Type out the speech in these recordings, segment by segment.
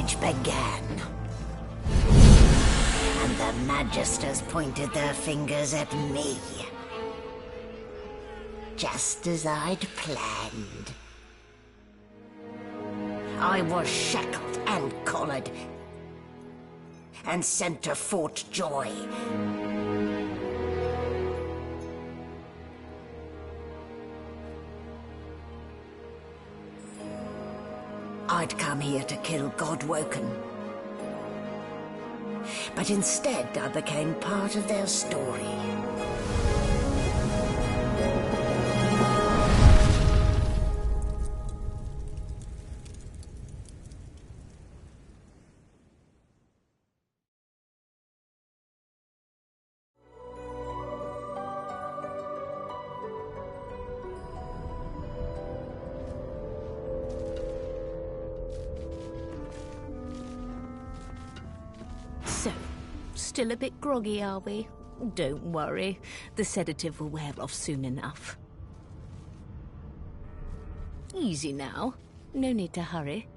carnage began. And the Magisters pointed their fingers at me. Just as I'd planned. I was shackled and collared, and sent to Fort Joy. I'd come here to kill Godwoken. But instead I became part of their story. So, still a bit groggy, are we? Don't worry, the sedative will wear off soon enough. Easy now. No need to hurry.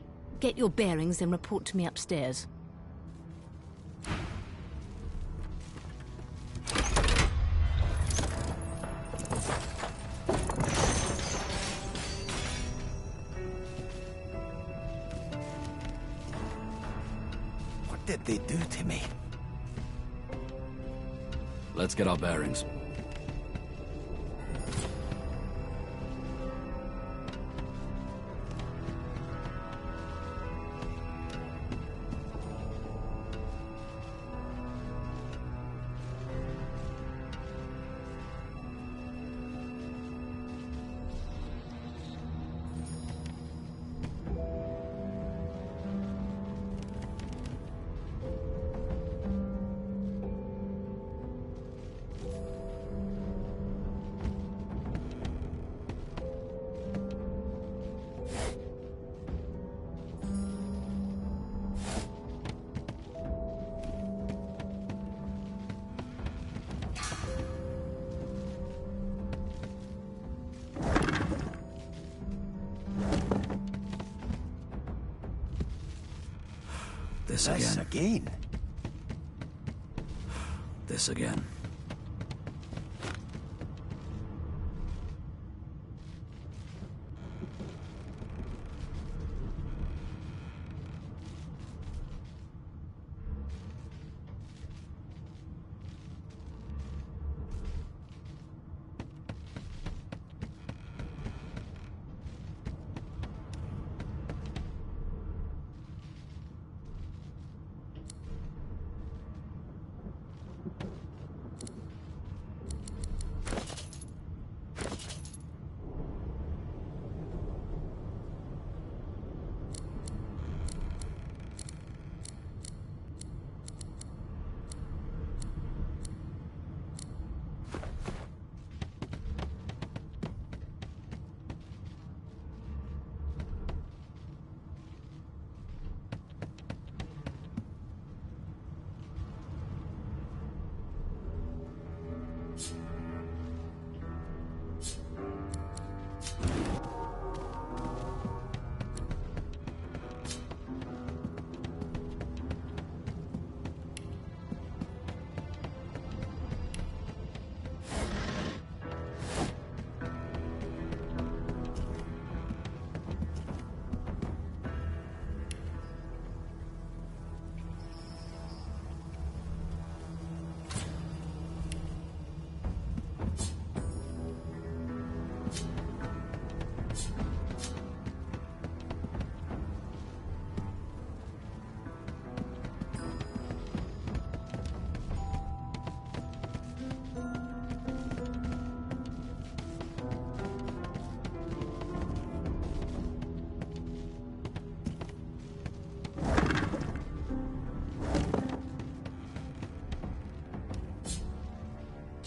Get your bearings and report to me upstairs. What did they do to me? Let's get our bearings. This again. This again.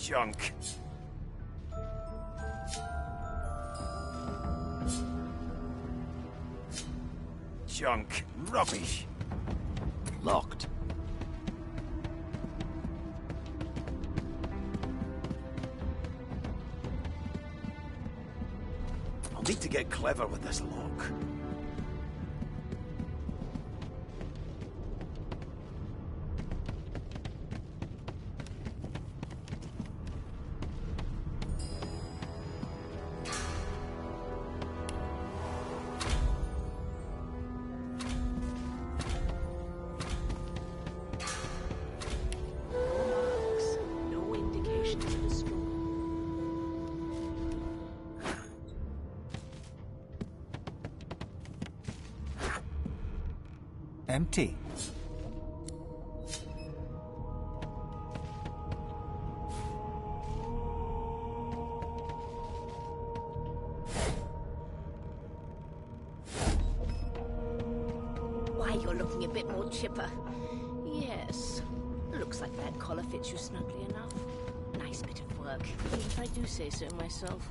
Junk. Junk. Rubbish. Locked. I'll need to get clever with this lock. Empty. Why, you're looking a bit more chipper. Yes. Looks like that collar fits you snugly enough. Nice bit of work, even if I do say so myself.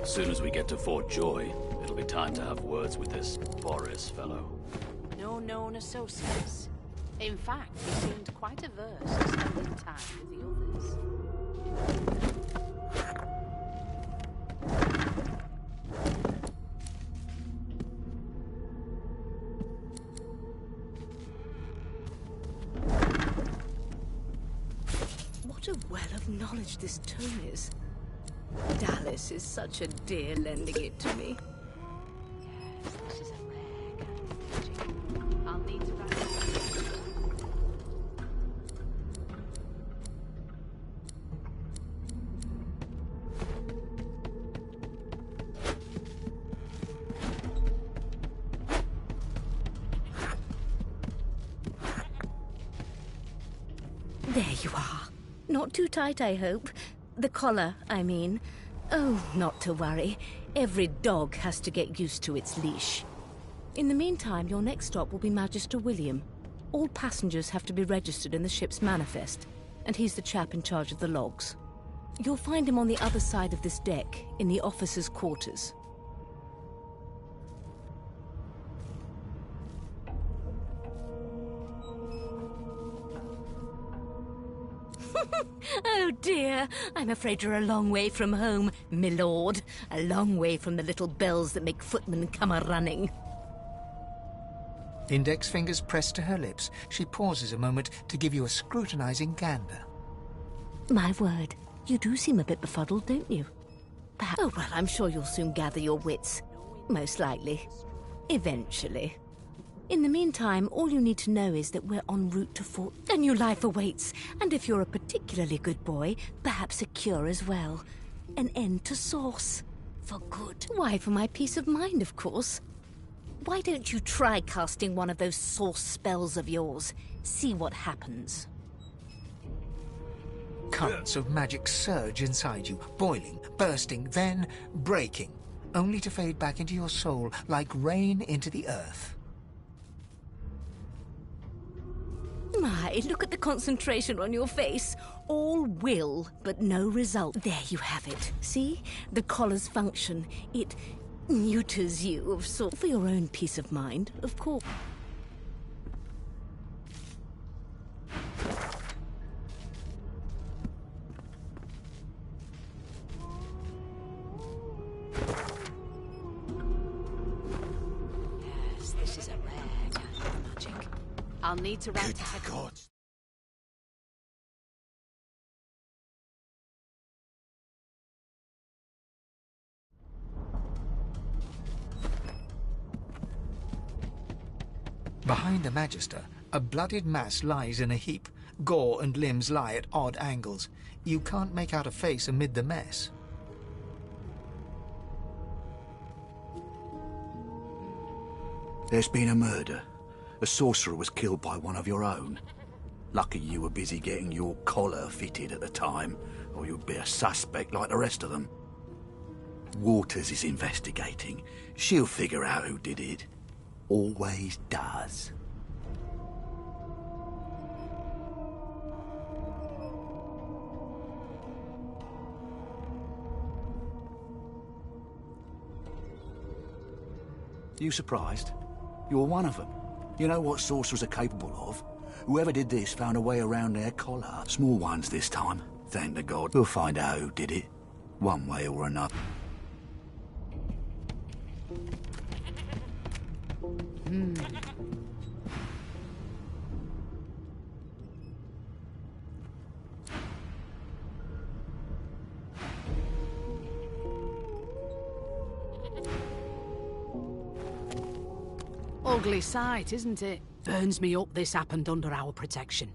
As soon as we get to Fort Joy, it'll be time to have words with this Boris fellow. No known associates. In fact, he seemed quite averse to spending time with the others. What a well of knowledge this tome is. Dallas is such a dear lending it to me. Yes, this is a rare kind of magic. I'll need to write it. There you are. Not too tight, I hope. The collar, I mean. Oh, not to worry. Every dog has to get used to its leash. In the meantime, your next stop will be Magister William. All passengers have to be registered in the ship's manifest, and he's the chap in charge of the logs. You'll find him on the other side of this deck, in the officers' quarters. Oh dear, I'm afraid you're a long way from home, milord. A long way from the little bells that make footmen come a-running. Index fingers pressed to her lips, she pauses a moment to give you a scrutinizing gander. My word, you do seem a bit befuddled, don't you? Perhaps. Oh, well, I'm sure you'll soon gather your wits. Most likely. Eventually. In the meantime, all you need to know is that we're en route to Fort. A new life awaits, and if you're a particularly good boy, perhaps a cure as well. An end to sauce. For good. Why, for my peace of mind, of course. Why don't you try casting one of those sauce spells of yours? See what happens. Currents of magic surge inside you, boiling, bursting, then breaking, only to fade back into your soul like rain into the earth. My, look at the concentration on your face. All will, but no result. There you have it. See? The collar's function. It neuters you of sort. For your own peace of mind, of course. Yes, this is a rare kind of magic. I'll need to write Good God. Behind the Magister, a blooded mass lies in a heap. Gore and limbs lie at odd angles. You can't make out a face amid the mess. There's been a murder. A sorcerer was killed by one of your own. Lucky you were busy getting your collar fitted at the time, or you'd be a suspect like the rest of them. Waters is investigating. She'll figure out who did it. Always does. You surprised? You're one of them. You know what sorcerers are capable of? Whoever did this found a way around their collar. Small ones this time. Thank the God. We'll find out who did it, one way or another. Ugly sight, isn't it? Burns me up this happened under our protection.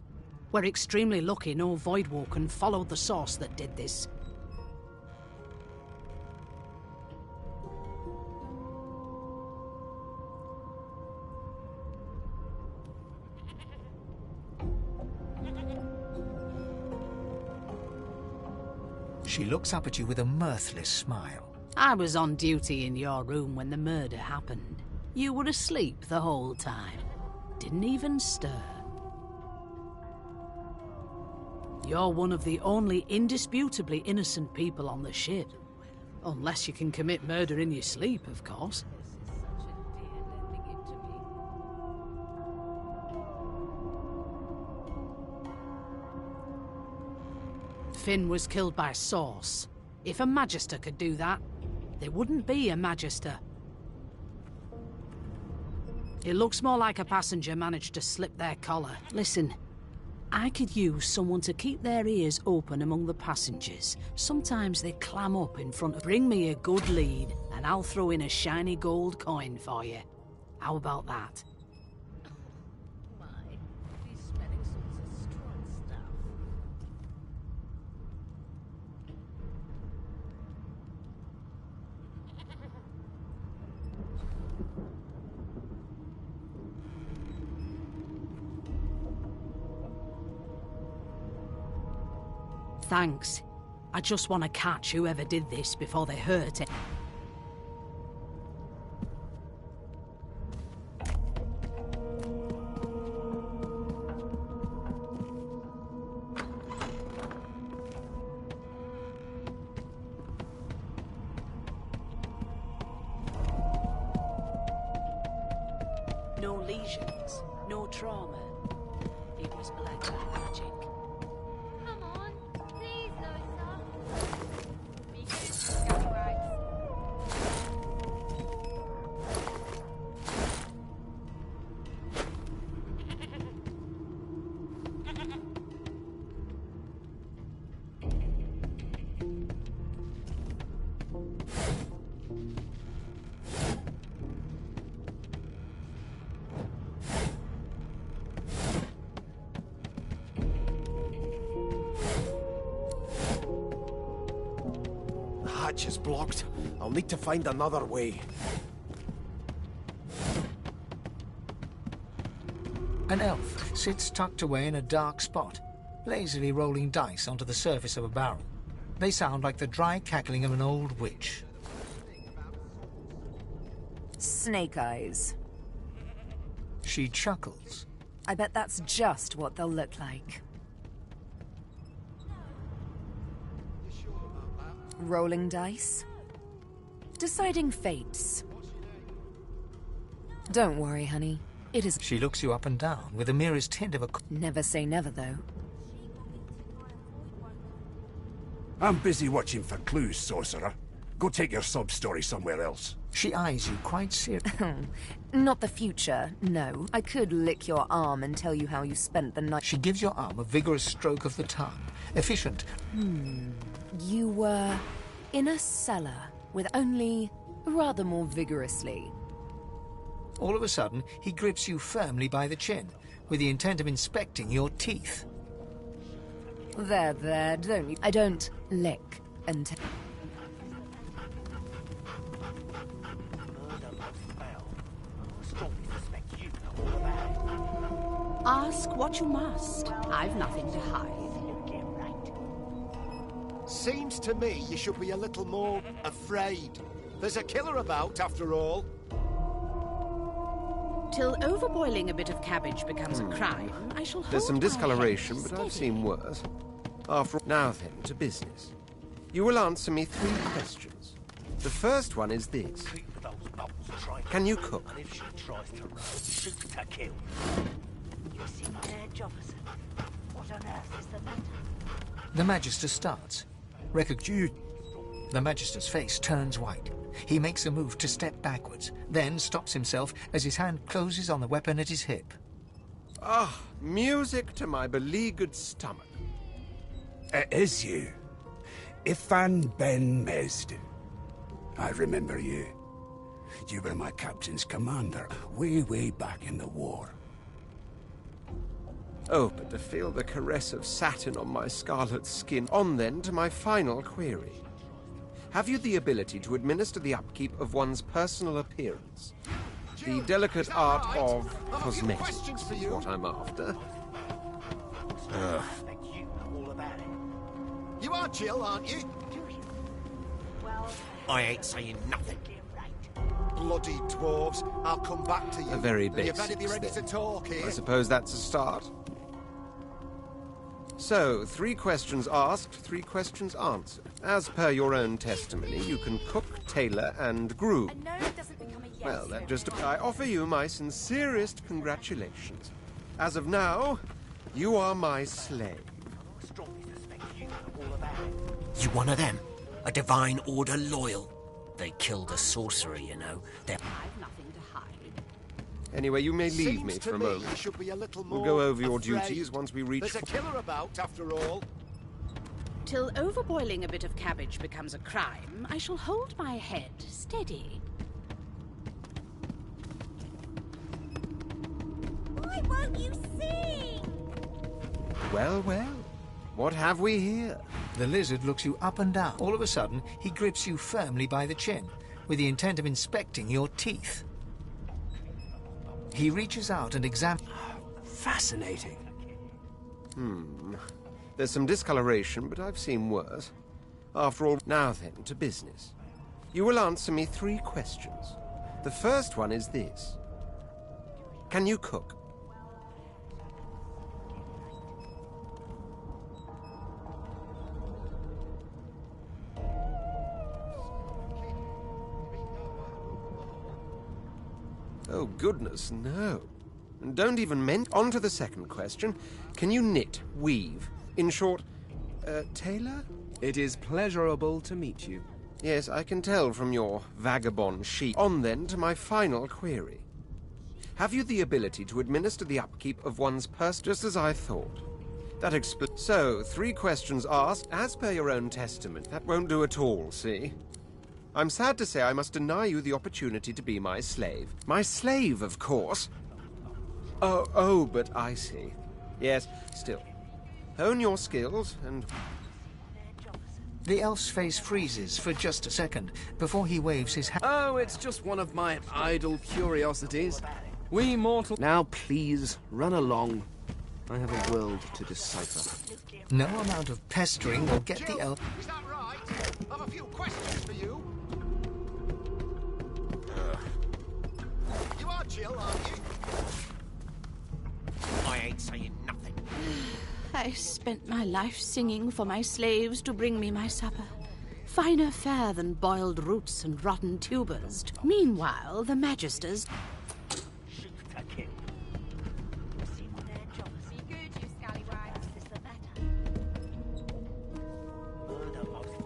We're extremely lucky no Voidwoken followed the source that did this. She looks up at you with a mirthless smile. I was on duty in your room when the murder happened. You were asleep the whole time. Didn't even stir. You're one of the only indisputably innocent people on the ship. Unless you can commit murder in your sleep, of course. Finn was killed by Source. If a Magister could do that, there wouldn't be a Magister. It looks more like a passenger managed to slip their collar. Listen, I could use someone to keep their ears open among the passengers. Sometimes they clam up in front of... Bring me a good lead, and I'll throw in a shiny gold coin for you. How about that? Thanks. I just want to catch whoever did this before they hurt it. No lesions, no trauma. It was black magic. Come on, please, Loisa. Be good, scallywags. The hatch is blocked. I'll need to find another way. An elf sits tucked away in a dark spot, lazily rolling dice onto the surface of a barrel. They sound like the dry cackling of an old witch. Snake eyes. She chuckles. I bet that's just what they'll look like. Rolling dice. Deciding fates. Don't worry, honey. It is... She looks you up and down with the merest hint of a... Never say never, though. I'm busy watching for clues, sorcerer. Go take your sub-story somewhere else. She eyes you quite seriously. Not the future, no. I could lick your arm and tell you how you spent the night... She gives your arm a vigorous stroke of the tongue. Efficient. You were in a cellar with only rather more vigorously. All of a sudden, he grips you firmly by the chin, with the intent of inspecting your teeth. There, don't you... I don't lick and... Ask what you must. I've nothing to hide. Seems to me you should be a little more afraid. There's a killer about, after all. Till overboiling a bit of cabbage becomes a crime, I shall hold There's some my discoloration, head but I've steady. seen worse. Now then, to business. You will answer me 3 questions. The first one is this. Can you cook? And if she tries to run, shoot to kill. You seem dead, Jefferson. What on earth is the matter? The Magister starts. The Magister's face turns white. He makes a move to step backwards, then stops himself as his hand closes on the weapon at his hip. Ah, music to my beleaguered stomach. It is you. Ifan Ben Mesd. I remember you. You were my captain's commander way back in the war. Oh, but to feel the caress of satin on my scarlet skin. On then to my final query. Have you the ability to administer the upkeep of one's personal appearance? The delicate art of cosmetics is what I'm after. You are Jill, aren't you? I ain't saying nothing. Bloody dwarves. I'll come back to you. A very You basic. better be ready to talk here. I suppose that's a start. So, 3 questions asked, 3 questions answered. As per your own testimony, you can cook, tailor, and groom. Well, that just... I offer you my sincerest congratulations. As of now, you are my slave. You one of them? A Divine Order loyal? They killed a sorcerer, you know. They're... I've nothing to hide. Anyway, you may leave me Seems for a to moment. You should be a little We'll more go over your afraid. duties once we reach... There's a killer about, after all. Till overboiling a bit of cabbage becomes a crime, I shall hold my head steady. Why won't you sing? Well, well. What have we here? The lizard looks you up and down. All of a sudden, he grips you firmly by the chin, with the intent of inspecting your teeth. He reaches out and examines... Fascinating. There's some discoloration, but I've seen worse. After all, now then, to business. You will answer me 3 questions. The first one is this. Can you cook? Oh, goodness, no. And don't even mention... On to the second question. Can you knit, weave? In short, tailor? It is pleasurable to meet you. Yes, I can tell from your vagabond chic. On then to my final query. Have you the ability to administer the upkeep of one's purse, just as I thought? That So, 3 questions asked, as per your own testament. That won't do at all, see? I'm sad to say I must deny you the opportunity to be my slave. My slave, of course. Oh, but I see. Yes, still. Hone your skills and... The elf's face freezes for just a second before he waves his hand. Oh, it's just one of my idle curiosities. We mortal... Now, please, run along. I have a world to decipher. No amount of pestering will get the elf... Is that right? I've a few questions for you. You are Jill, aren't you? I ain't saying nothing. I spent my life singing for my slaves to bring me my supper. Finer fare than boiled roots and rotten tubers. Meanwhile, the Magisters... Be good, you scallywags. Is the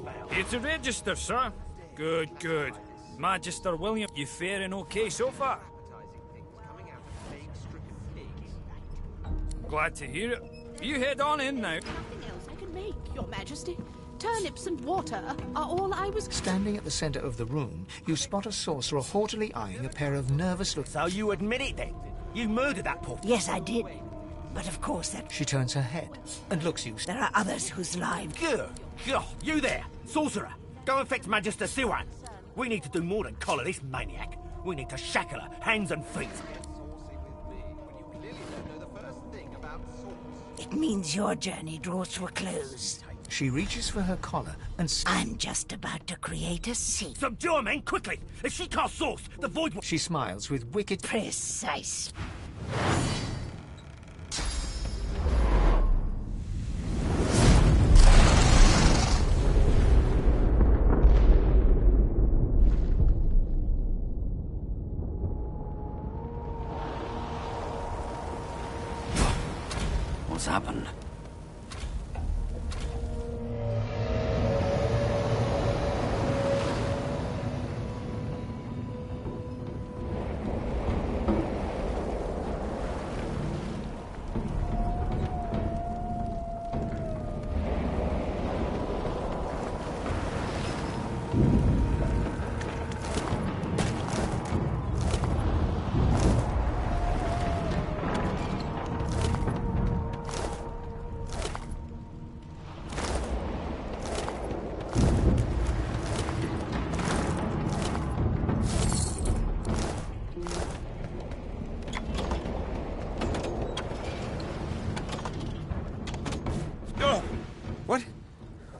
matter? It's a register, sir. Good, good. Magister William, you faring okay so far? Glad to hear it. You head on in now. Nothing else I can make, Your Majesty. Turnips and water are all I was... Standing at the center of the room, you spot a sorcerer haughtily eyeing a pair of nervous look... So you admit it then? You murdered that poor... Yes, I did. But of course that... She turns her head and looks you... There are others whose lives... Good. You there, sorcerer. Go and fetch Magister Siwan. We need to do more than collar this maniac. We need to shackle her, hands and feet. It means your journey draws to a close. She reaches for her collar and... I'm just about to create a scene. Subdue her, men, quickly! If she can't source, the void will... She smiles with wicked... Precise. What's happened?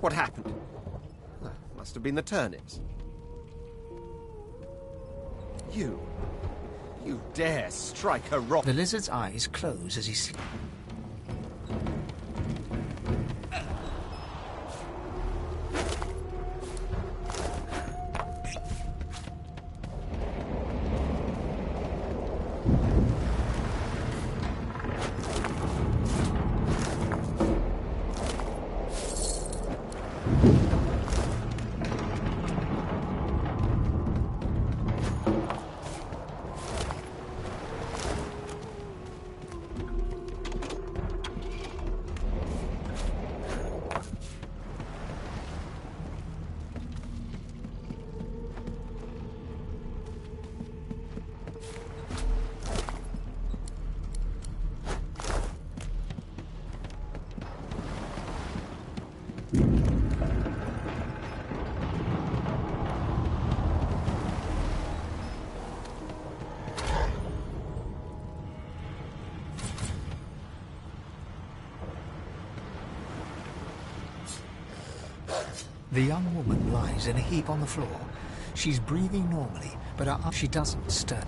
What happened? Must have been the turnips. You dare strike a rock? The lizard's eyes close as he sleeps. The young woman lies in a heap on the floor. She's breathing normally, but she doesn't stir.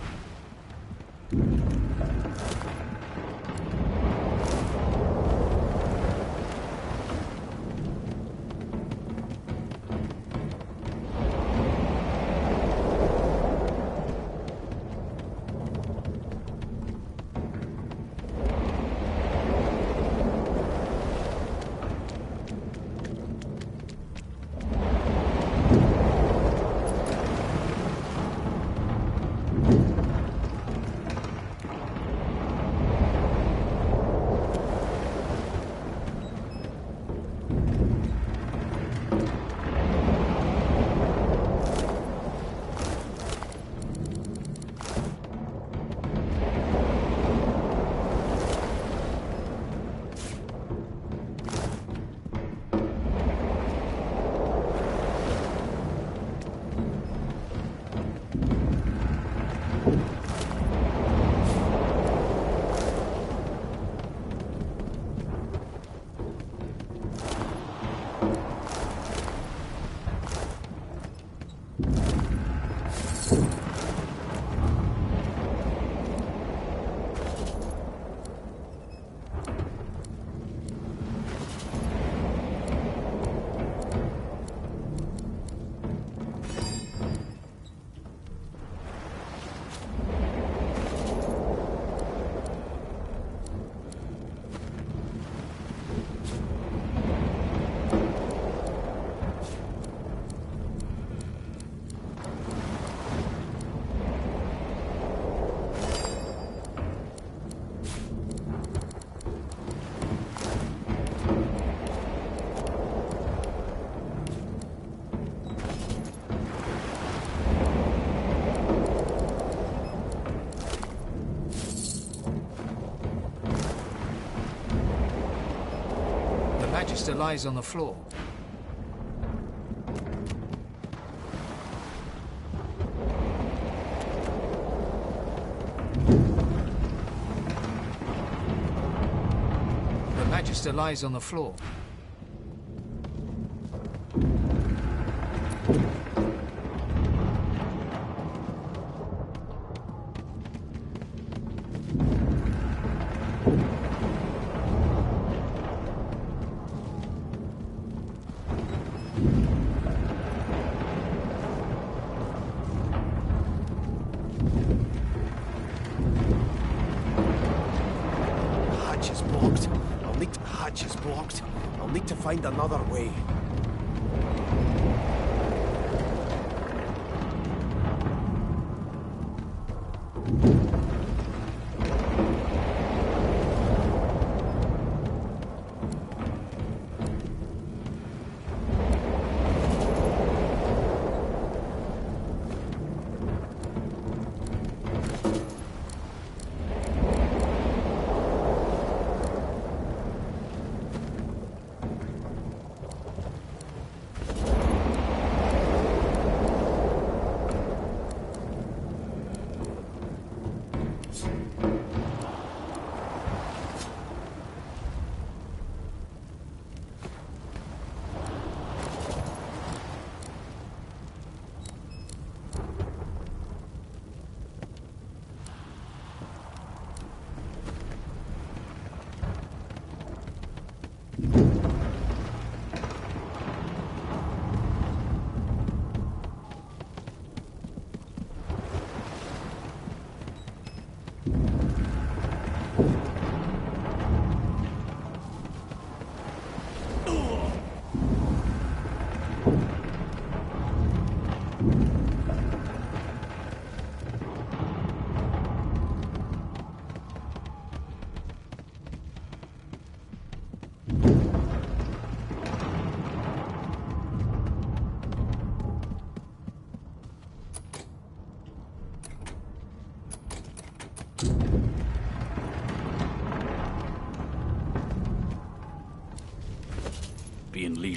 Magister lies on the floor. The Magister lies on the floor. I'll need to find another way.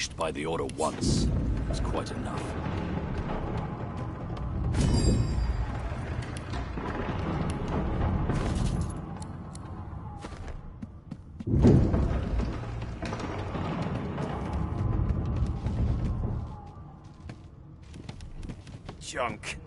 unleashed by the Order once is quite enough. Junk.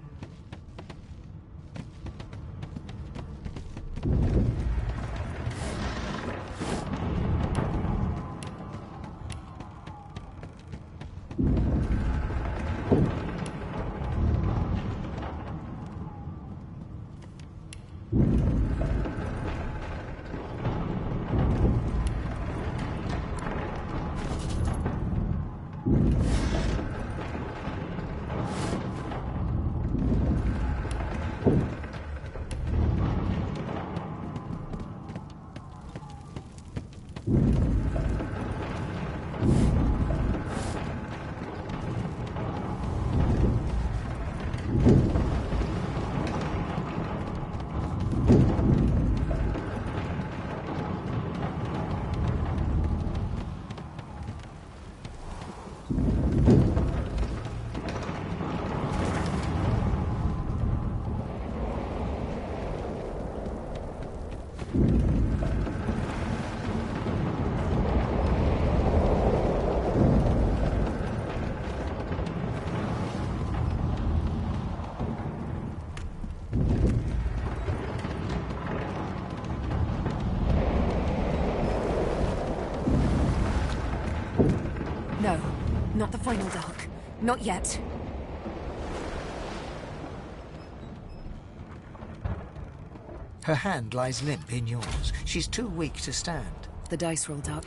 No, not the final dark. Not yet. Her hand lies limp in yours. She's too weak to stand. The dice roll, Doc.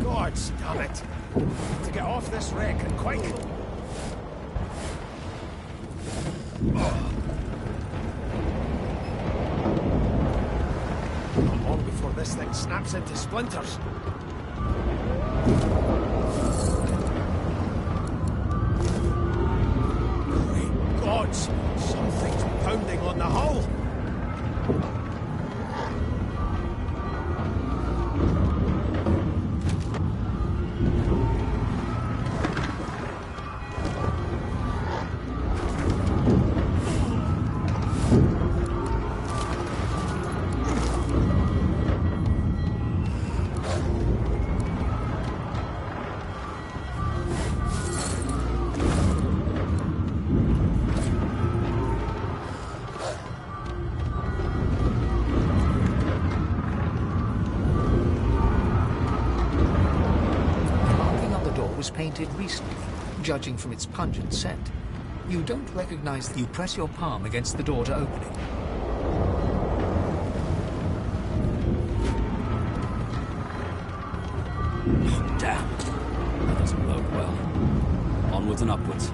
God damn it! To get off this wreck and quick! Not long before this thing snaps into splinters. Great gods! Something's pounding on the hull! Was painted recently, judging from its pungent scent. You don't recognize that. You press your palm against the door to open it. Oh, damn. That doesn't bode well. Onwards and upwards.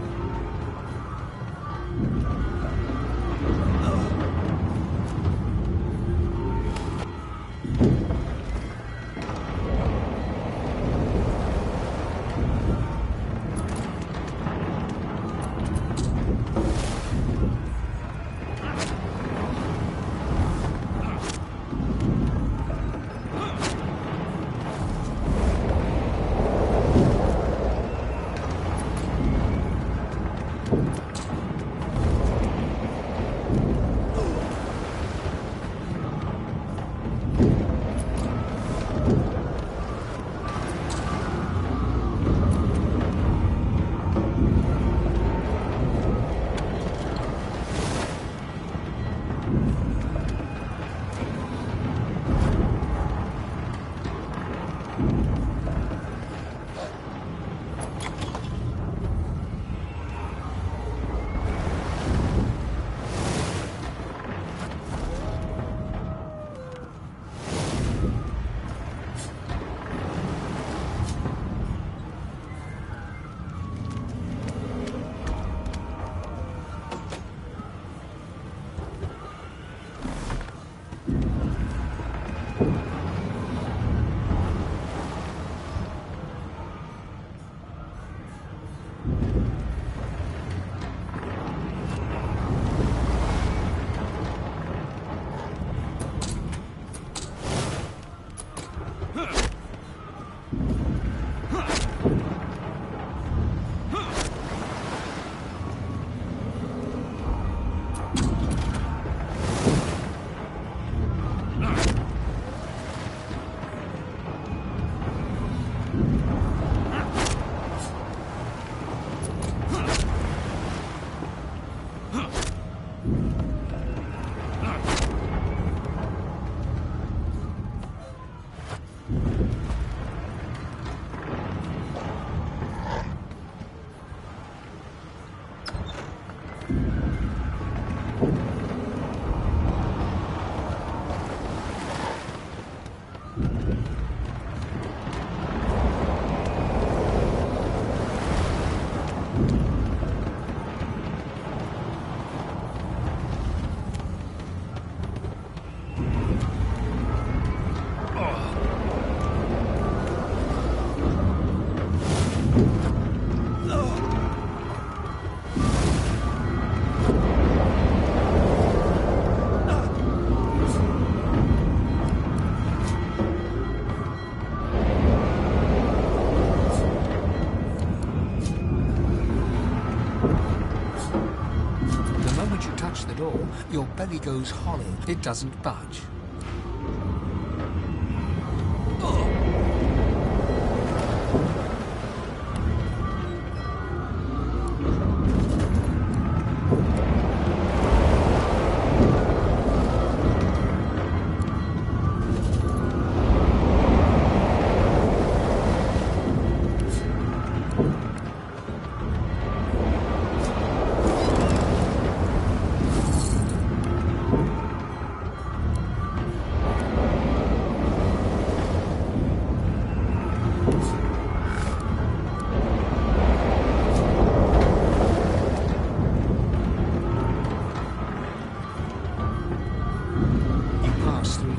Your belly goes hollow. It doesn't budge.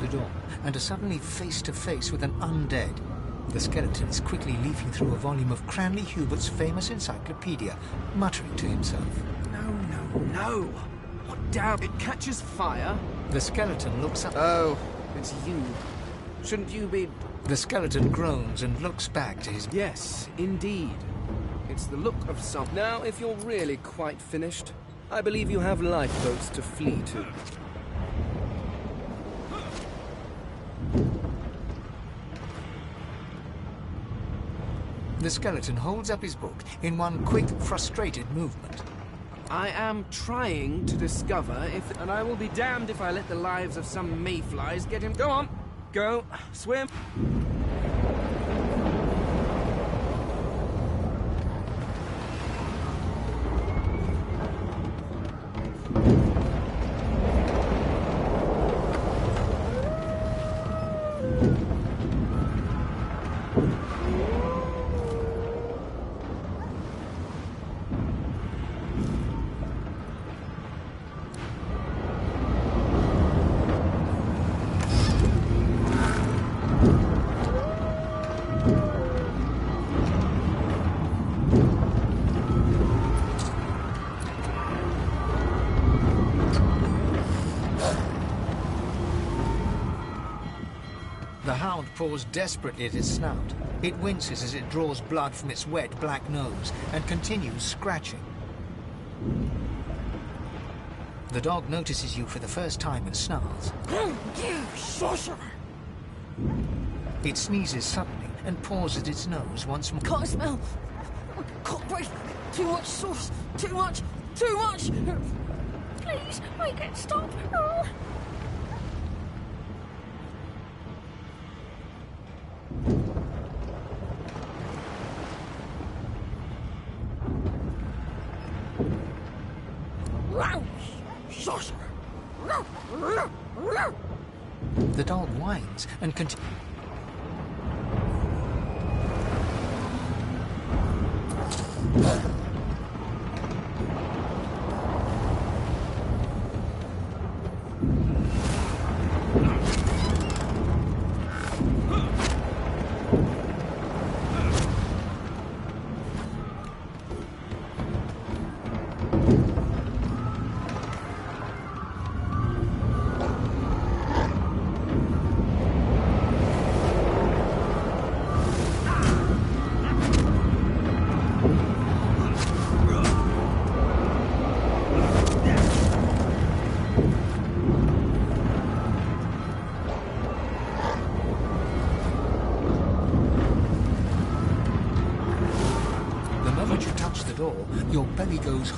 the door and are suddenly face to face with an undead. The skeleton is quickly leafing through a volume of Cranley Hubert's famous encyclopedia, muttering to himself. No! What damn? It catches fire? The skeleton looks up. Oh, it's you. Shouldn't you be... The skeleton groans and looks back to his... Yes, indeed. It's the look of some... Now, if you're really quite finished, I believe you have lifeboats to flee to. The skeleton holds up his book in one quick, frustrated movement. I am trying to discover if... And I will be damned if I let the lives of some mayflies get him... Go on! Go! Swim! The hound paws desperately at its snout. It winces as it draws blood from its wet black nose and continues scratching. The dog notices you for the first time and snarls. You sorcerer! It sneezes suddenly and paws at its nose once more. Can't smell! Can't breathe! Too much sauce! Too much! Too much! Please, make it stop! Sorcerer! The dog whines and continues. Your belly goes...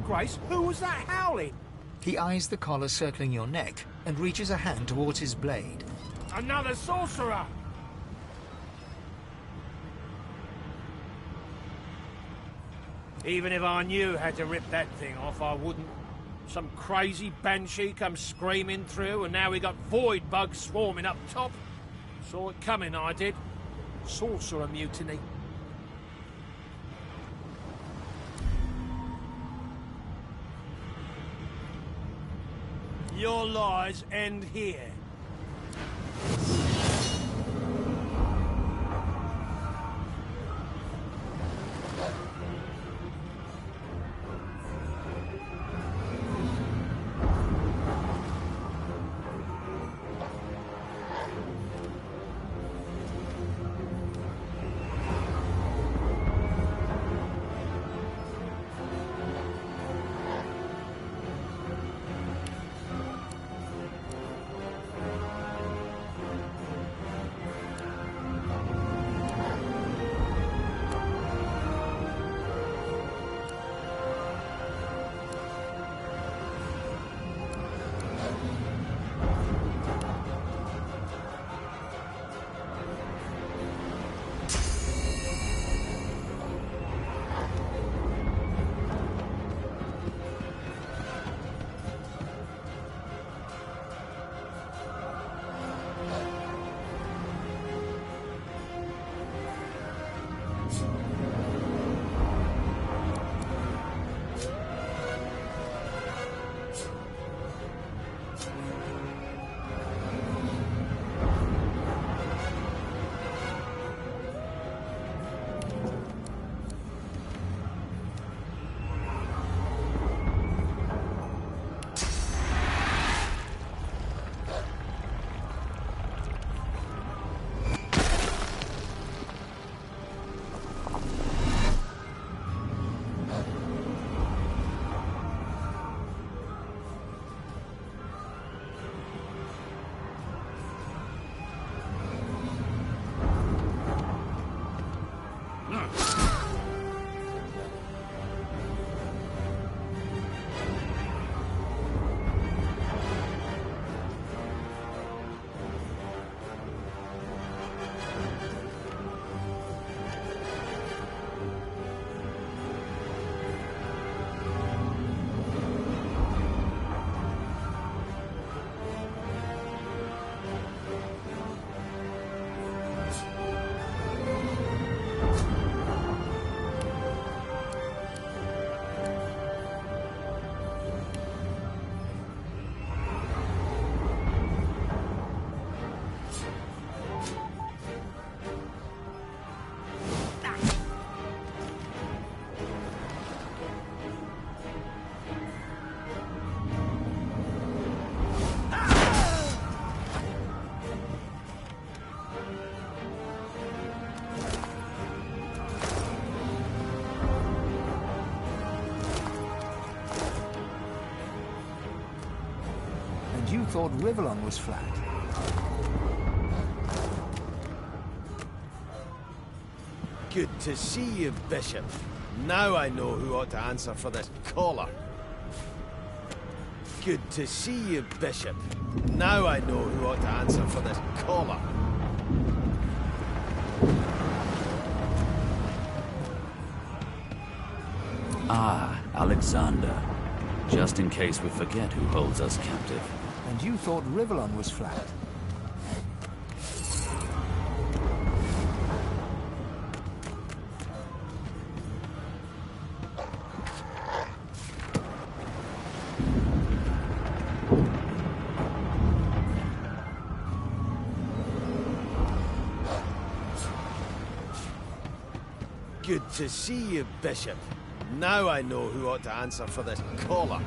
Grace, who was that howling? He eyes the collar circling your neck and reaches a hand towards his blade. Another sorcerer! Even if I knew how to rip that thing off, I wouldn't. Some crazy banshee comes screaming through, and now we got void bugs swarming up top. Saw it coming, I did. Sorcerer mutiny. Your lies end here. And you thought Rivellon was flat. Good to see you, Bishop. Now I know who ought to answer for this collar. Good to see you, Bishop. Now I know who ought to answer for this collar. Ah, Alexander. Just in case we forget who holds us captive. And you thought Rivellon was flat. Good to see you, Bishop. Now I know who ought to answer for this collar.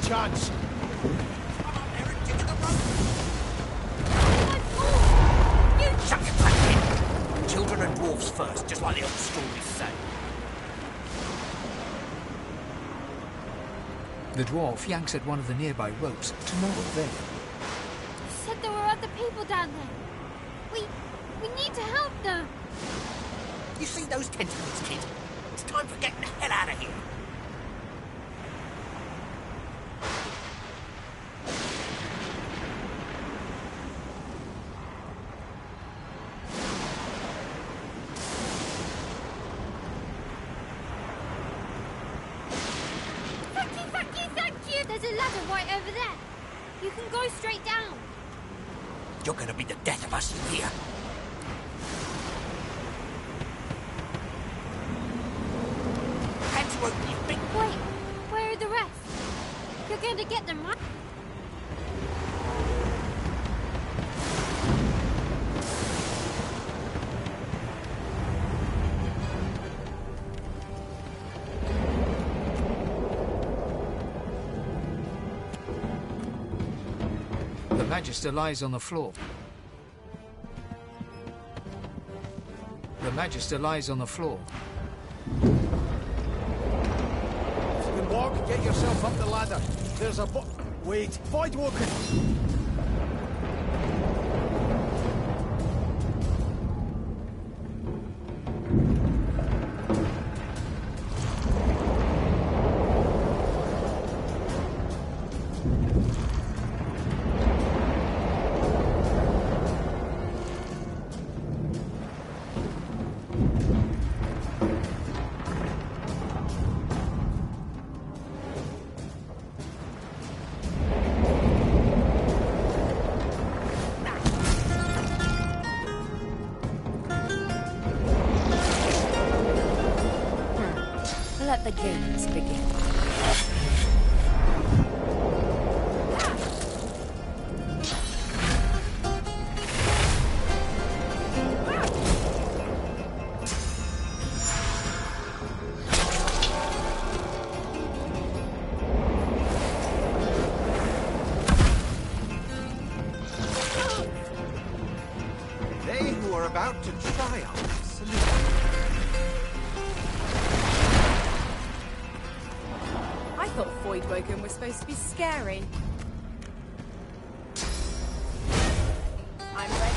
chance. Shut your trap, kid. Children and dwarves first, just like the old stories say. The dwarf yanks at one of the nearby ropes to no avail. You said there were other people down there. We need to help them. You see those tentacles, kid? It's time for getting the hell out of here. There's a ladder right over there. You can go straight down. You're gonna be the death of us in here. Hands get them right. The Magister lies on the floor. The Magister lies on the floor. If you can walk, get yourself up the ladder. There's a wait, Voidwoken! Let the games begin. They who are about to triumph salute. I thought Voidwoken was supposed to be scary. I'm ready.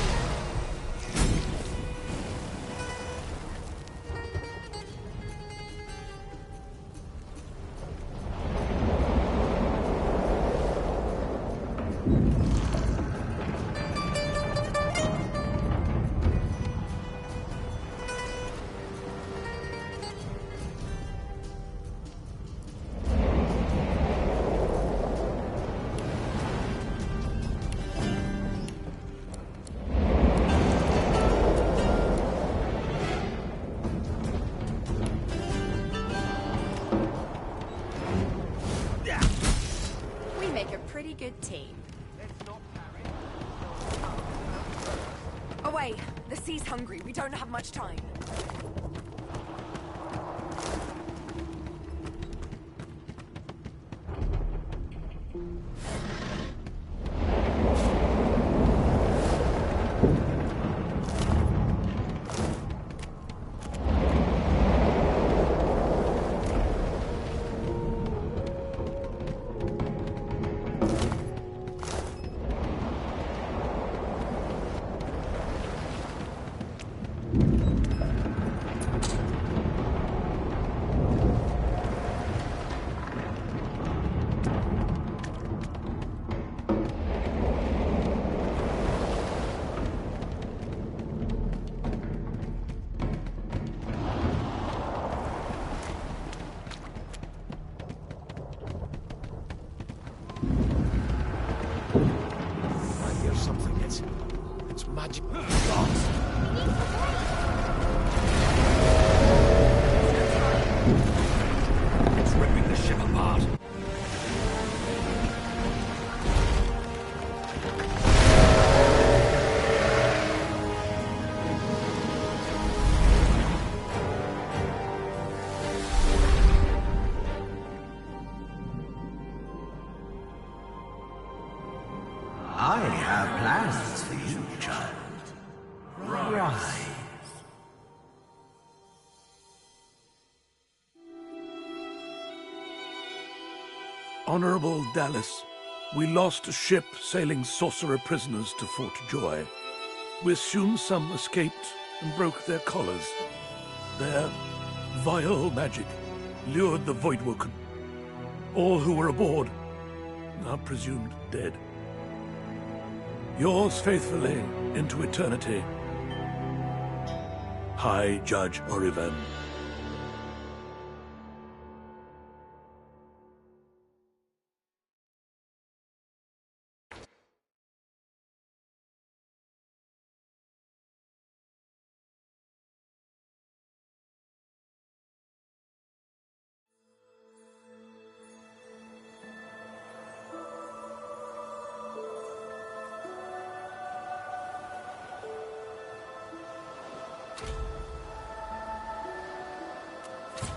Pretty good team. Away! The sea's hungry. We don't have much time. Something. It's magic. It's ripping the ship apart. I have plans for you, child. Rise. Honorable Dallas, we lost a ship sailing sorcerer prisoners to Fort Joy. We assume some escaped and broke their collars. Their vile magic lured the Voidwoken. All who were aboard are presumed dead. Yours faithfully into eternity, High Judge Oriven.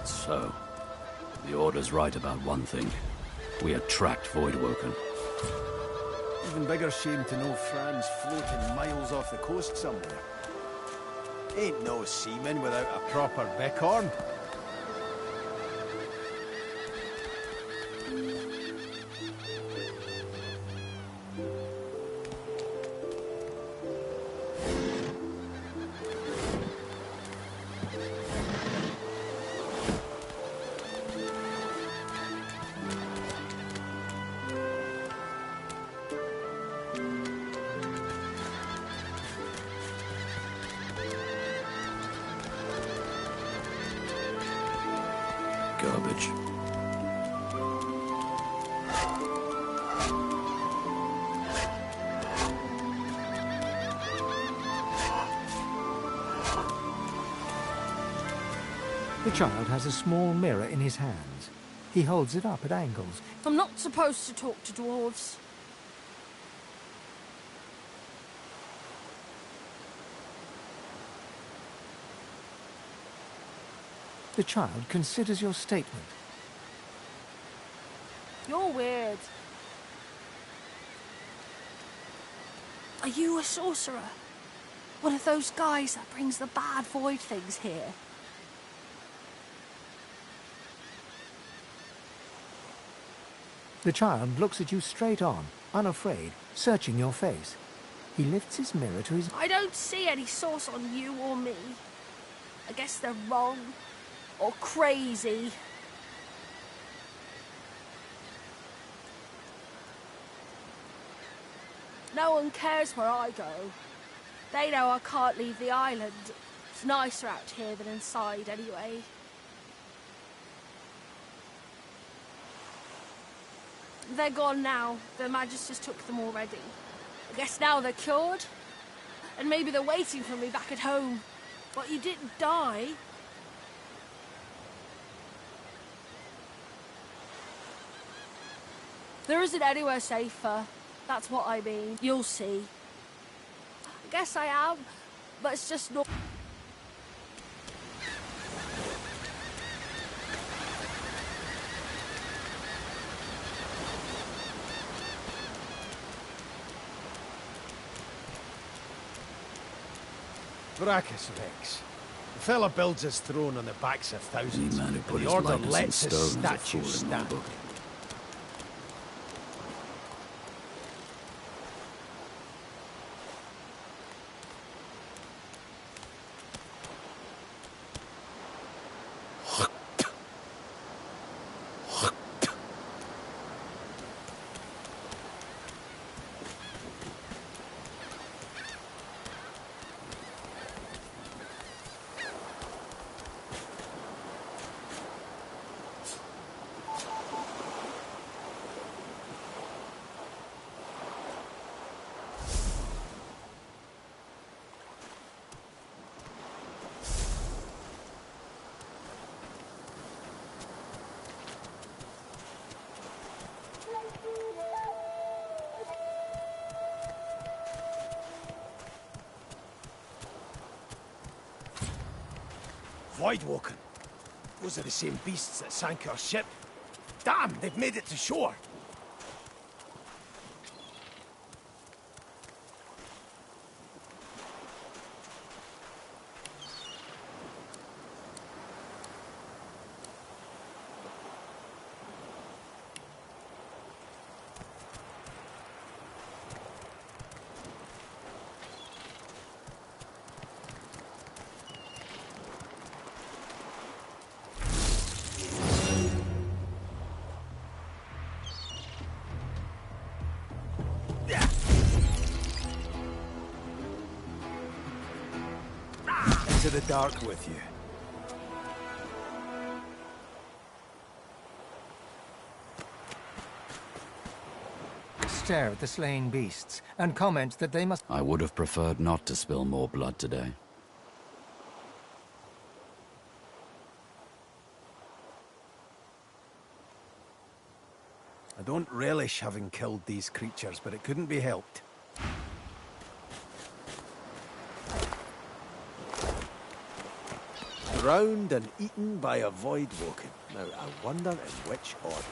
So, the Order's right about one thing. We attract Voidwoken. Even bigger shame to know Fran's floating miles off the coast somewhere. Ain't no seaman without a proper bighorn. Garbage. The child has a small mirror in his hands. He holds it up at angles. I'm not supposed to talk to dwarves. The child considers your statement. You're weird. Are you a sorcerer? One of those guys that brings the bad void things here? The child looks at you straight on, unafraid, searching your face. He lifts his mirror to his... I don't see any source on you or me. I guess they're wrong. Or crazy. No one cares where I go. They know I can't leave the island. It's nicer out here than inside anyway. They're gone now. The Magisters took them already. I guess now they're cured. And maybe they're waiting for me back at home. But you didn't die. There isn't anywhere safer. That's what I mean. You'll see. I guess I am, but it's just not... Brachus Rex. The fella builds his throne on the backs of thousands. Any man who put The his Order likeness in lets his stone is a statue fool in my stand. book. Voidwoken. Those are the same beasts that sank our ship. Damn, they've made it to shore. Into the dark with you. Stare at the slain beasts and comment that they must... I would have preferred not to spill more blood today. I don't relish having killed these creatures, but it couldn't be helped. drowned and eaten by a void woken. Now, I wonder in which order.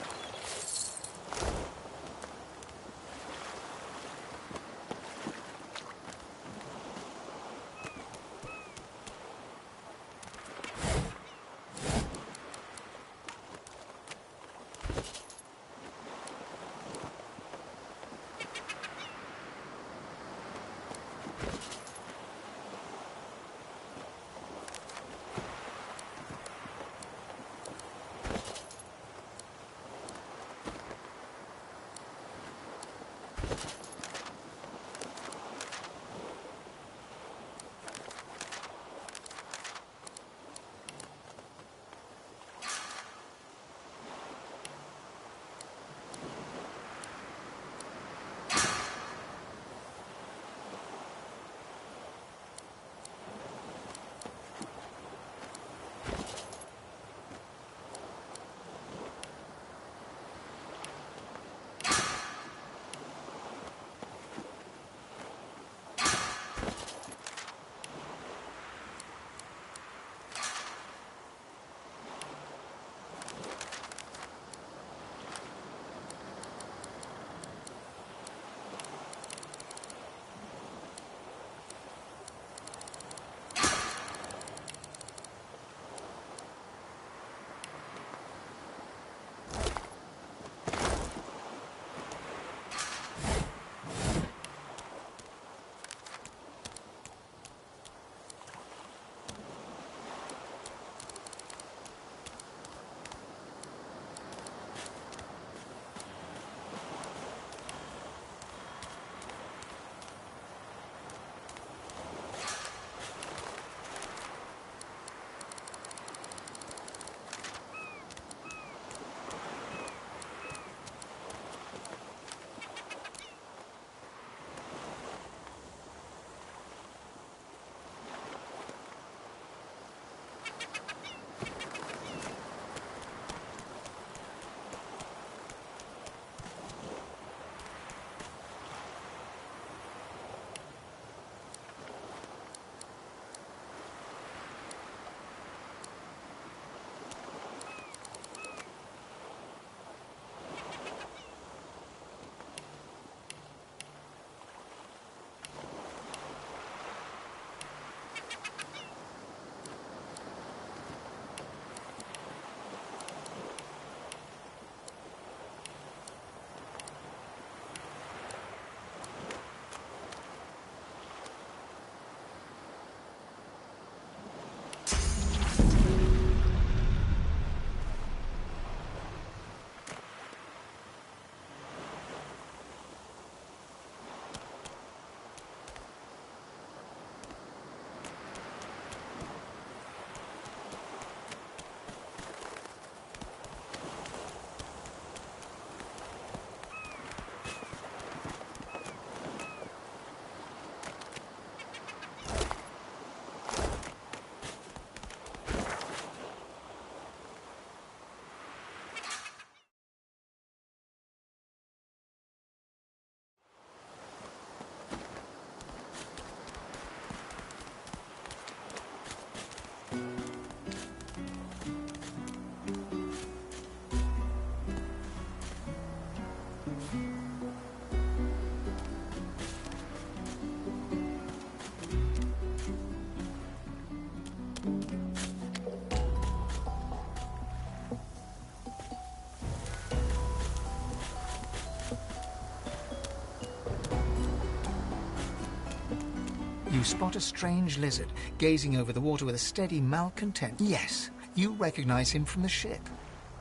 You spot a strange lizard gazing over the water with a steady malcontent. Yes, you recognize him from the ship.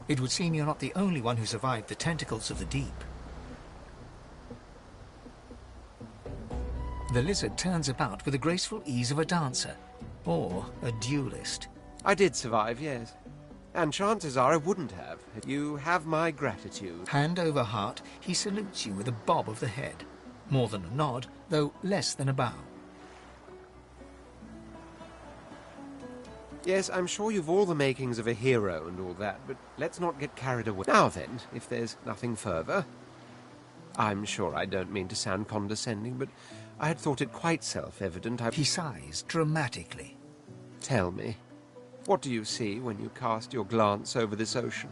It would seem you're not the only one who survived the tentacles of the deep. The lizard turns about with the graceful ease of a dancer, or a duelist. I did survive, yes. And chances are I wouldn't have. You have my gratitude. Hand over heart, he salutes you with a bob of the head. More than a nod, though less than a bow. Yes, I'm sure you've all the makings of a hero and all that, but let's not get carried away. Now then, if there's nothing further... I'm sure I don't mean to sound condescending, but I had thought it quite self-evident He sighs dramatically. Tell me, What do you see when you cast your glance over this ocean?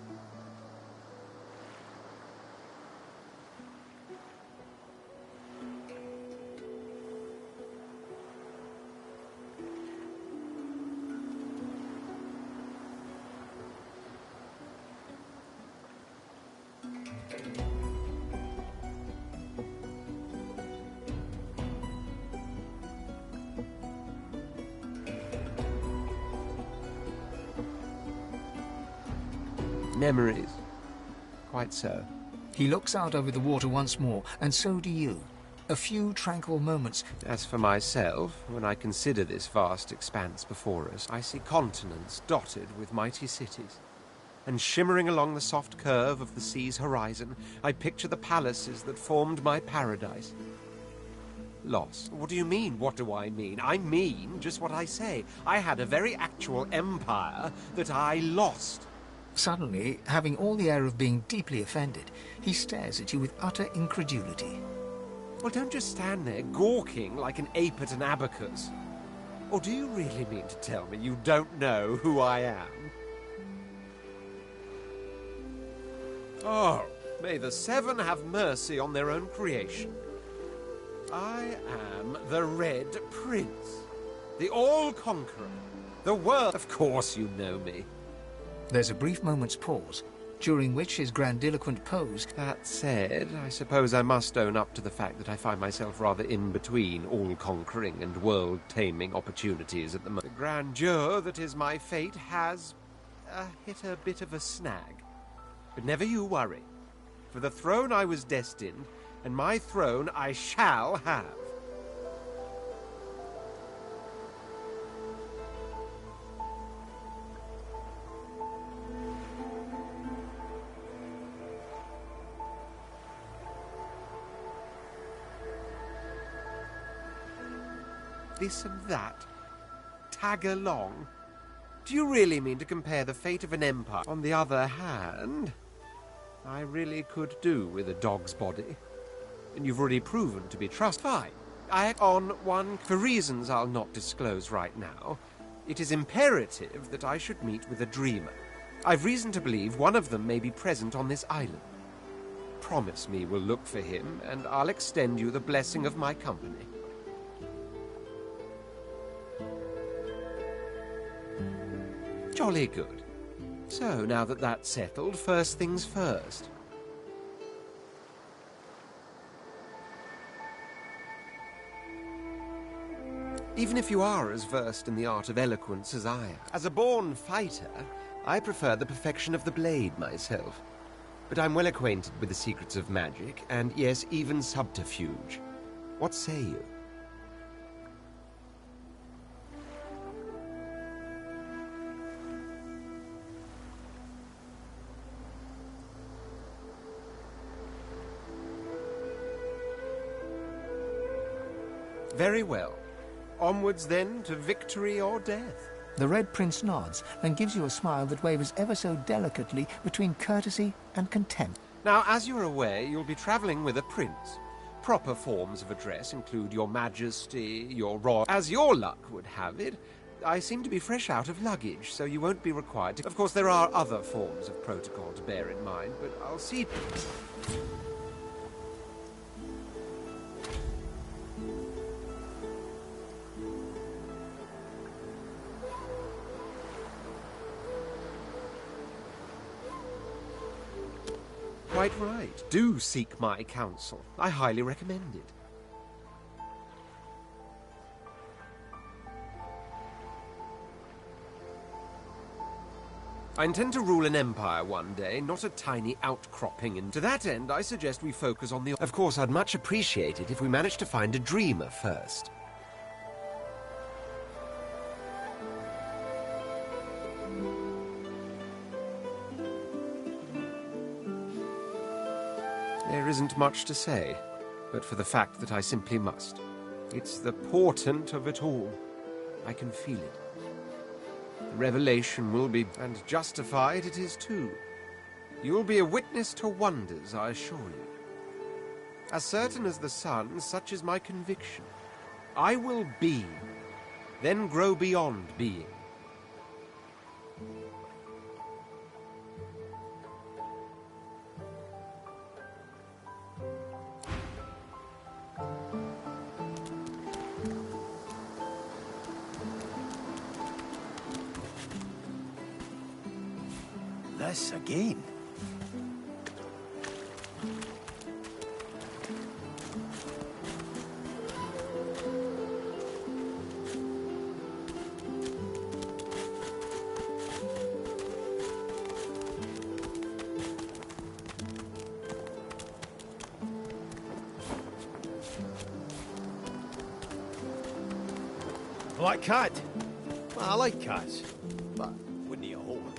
Memories. Quite so. He looks out over the water once more, and so do you. A few tranquil moments. As for myself, when I consider this vast expanse before us, I see continents dotted with mighty cities. And shimmering along the soft curve of the sea's horizon, I picture the palaces that formed my paradise. Lost. What do you mean? What do I mean? I mean just what I say. I had a very actual empire that I lost. Suddenly, having all the air of being deeply offended, he stares at you with utter incredulity. Well, don't just stand there gawking like an ape at an abacus. Or do you really mean to tell me you don't know who I am? Oh, may the Seven have mercy on their own creation. I am the Red Prince, the All-Conqueror, the world... Of course you know me. There's a brief moment's pause, during which his grandiloquent pose... That said, I suppose I must own up to the fact that I find myself rather in between all-conquering and world-taming opportunities at the moment. The grandeur that is my fate has hit a bit of a snag. But never you worry. For the throne I was destined, and my throne I shall have. This and that. Tag along. Do you really mean to compare the fate of an empire? On the other hand, I really could do with a dog's body. And you've already proven to be trustworthy. Fine. I act on one... For reasons I'll not disclose right now, it is imperative that I should meet with a dreamer. I've reason to believe one of them may be present on this island. Promise me we'll look for him, and I'll extend you the blessing of my company. Jolly good. So, now that that's settled, first things first. Even if you are as versed in the art of eloquence as I am, as a born fighter, I prefer the perfection of the blade myself. But I'm well acquainted with the secrets of magic, and yes, even subterfuge. What say you? Very well. Onwards, then, to victory or death. The Red Prince nods and gives you a smile that wavers ever so delicately between courtesy and contempt. Now, as you're aware, you'll be travelling with a prince. Proper forms of address include Your Majesty, Your Royal... As your luck would have it, I seem to be fresh out of luggage, so you won't be required to... Of course, there are other forms of protocol to bear in mind, but I'll see... Quite right. Do seek my counsel. I highly recommend it. I intend to rule an empire one day, not a tiny outcropping, and to that end I suggest we focus on the... Of course, I'd much appreciate it if we managed to find a dreamer first. There isn't much to say, but for the fact that I simply must. It's the portent of it all. I can feel it. The revelation will be, and justified it is too. You'll be a witness to wonders, I assure you. As certain as the sun, such is my conviction. I will be, then grow beyond being. This again. Like cat. Well, I like cats, but wouldn't eat a whole one.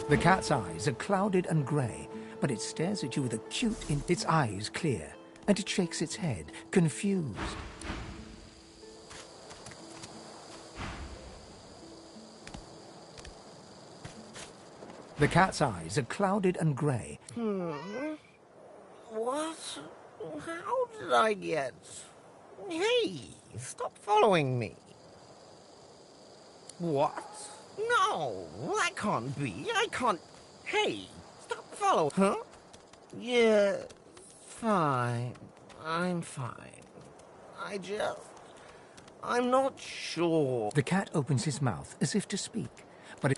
The cat's eyes are clouded and grey, but it stares at you with its eyes clear, and it shakes its head, confused. The cat's eyes are clouded and grey. What? How did I get... Hey, stop following me. What? No, that can't be. I can't... Hey, stop following... Huh? Yeah, fine. I'm fine. I'm not sure. The cat opens his mouth as if to speak, but it...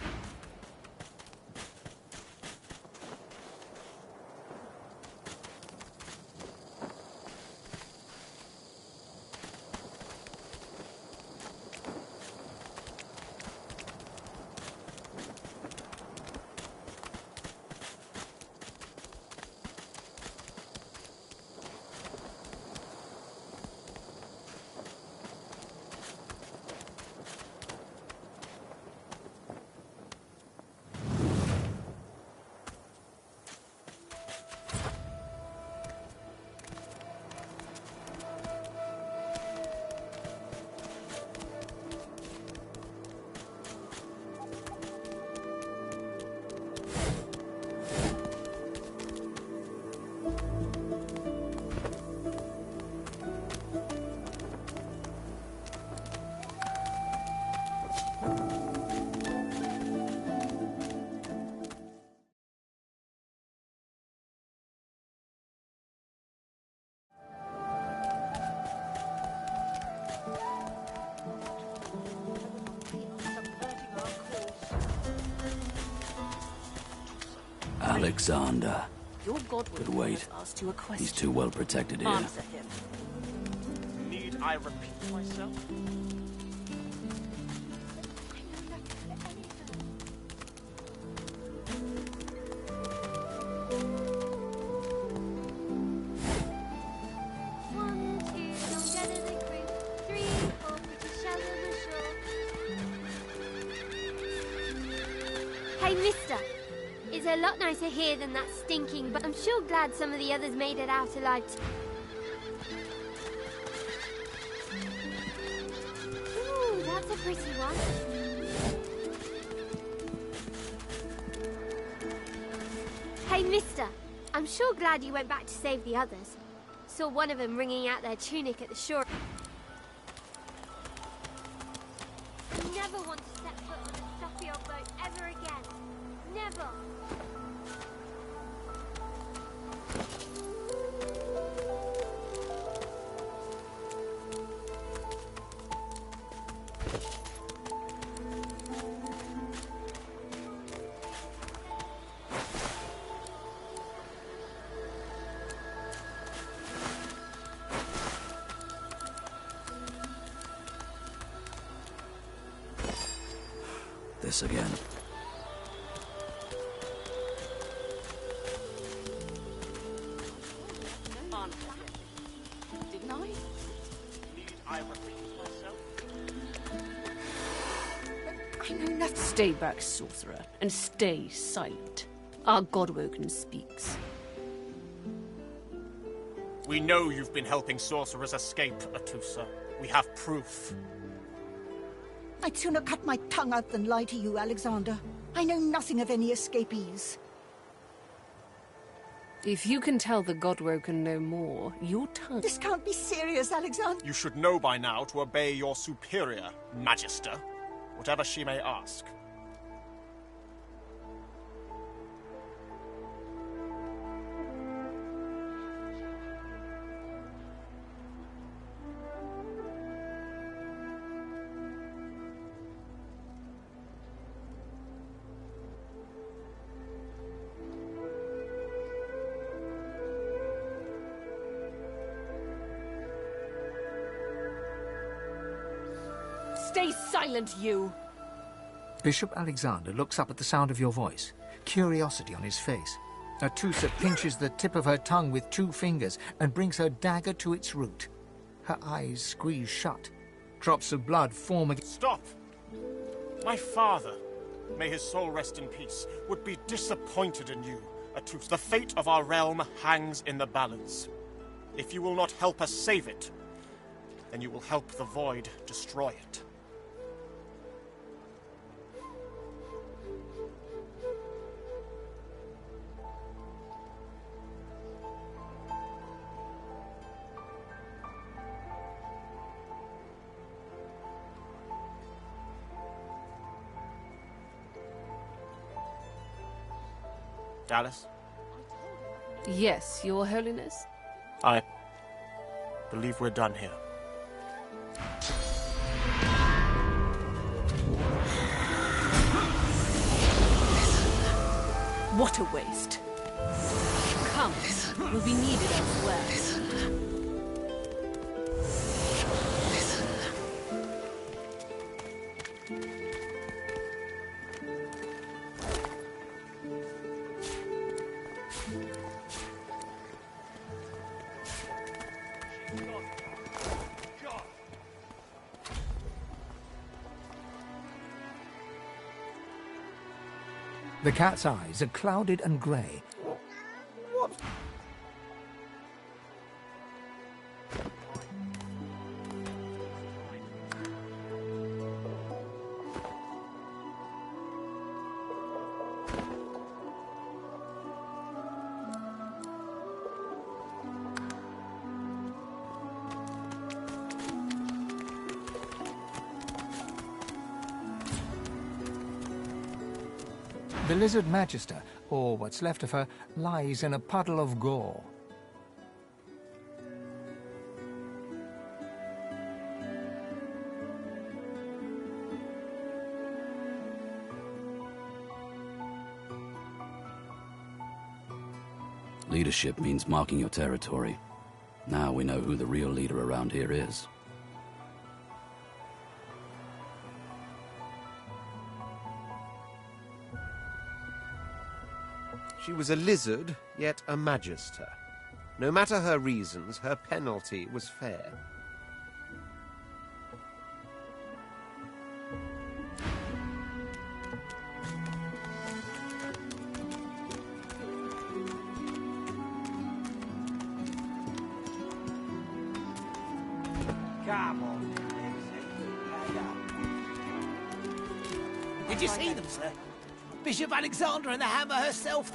Alexander. Your god But wait, asked you a question. he's too well protected here. Answer him. Need I repeat myself? Hey, mister. It's a lot nicer here than that stinking, but I'm sure glad some of the others made it out alive. Ooh, that's a pretty one. Hey, mister. I'm sure glad you went back to save the others. Saw one of them wringing out their tunic at the shore. Never want to set foot on a stuffy old boat ever again. Never. This again. Didn't I? Need I repeat myself? I know nothing. Stay back, sorcerer, and stay silent. Our Godwoken speaks. We know you've been helping sorcerers escape, Atusa. We have proof. I'd sooner cut my tongue out than lie to you, Alexander. I know nothing of any escapees. If you can tell the Godwoken no more, your tongue... This can't be serious, Alexander. You should know by now to obey your superior, Magister, whatever she may ask. Stay silent, you! Bishop Alexander looks up at the sound of your voice, curiosity on his face. Atusa pinches the tip of her tongue with 2 fingers and brings her dagger to its root. Her eyes squeeze shut. Drops of blood form again. Stop! My father, may his soul rest in peace, would be disappointed in you, Atusa. The fate of our realm hangs in the balance. If you will not help us save it, then you will help the Void destroy it. Dallas? Yes, Your Holiness? I believe we're done here. What a waste. Come, we'll be needed elsewhere. The cat's eyes are clouded and grey. What? The Lizard Magister, or what's left of her, lies in a puddle of gore. Leadership means marking your territory. Now we know who the real leader around here is. She was a lizard, yet a magister. No matter her reasons, her penalty was fair. Come on. Did you see them, sir? Bishop Alexander and the Hammer herself,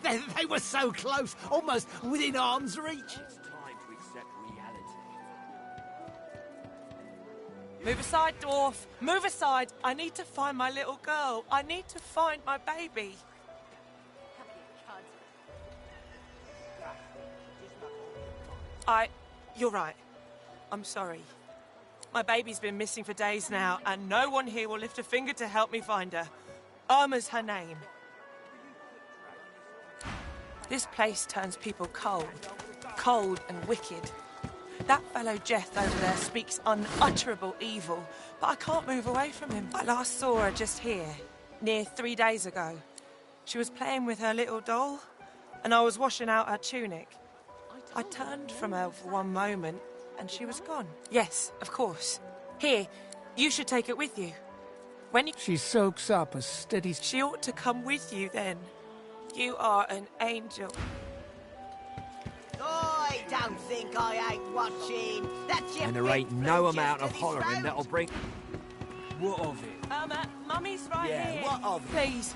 they were so close, almost within arm's reach. It's time to accept reality. Move aside, dwarf. Move aside. I need to find my little girl. I need to find my baby. You're right. I'm sorry. My baby's been missing for days now, and no one here will lift a finger to help me find her. Irma's her name. This place turns people cold. Cold and wicked. That fellow Jeth over there speaks unutterable evil, but I can't move away from him. I last saw her just here, near 3 days ago. She was playing with her little doll, and I was washing out her tunic. I turned from her for one moment, and she was gone. Yes, of course. Here, you should take it with you. When you... She soaks up a steady... She ought to come with you, then. You are an angel. I don't think I ain't watching. That's your And there ain't no amount of hollering that'll bring... What of it? Mummy's right Yeah, here. what of it? Please,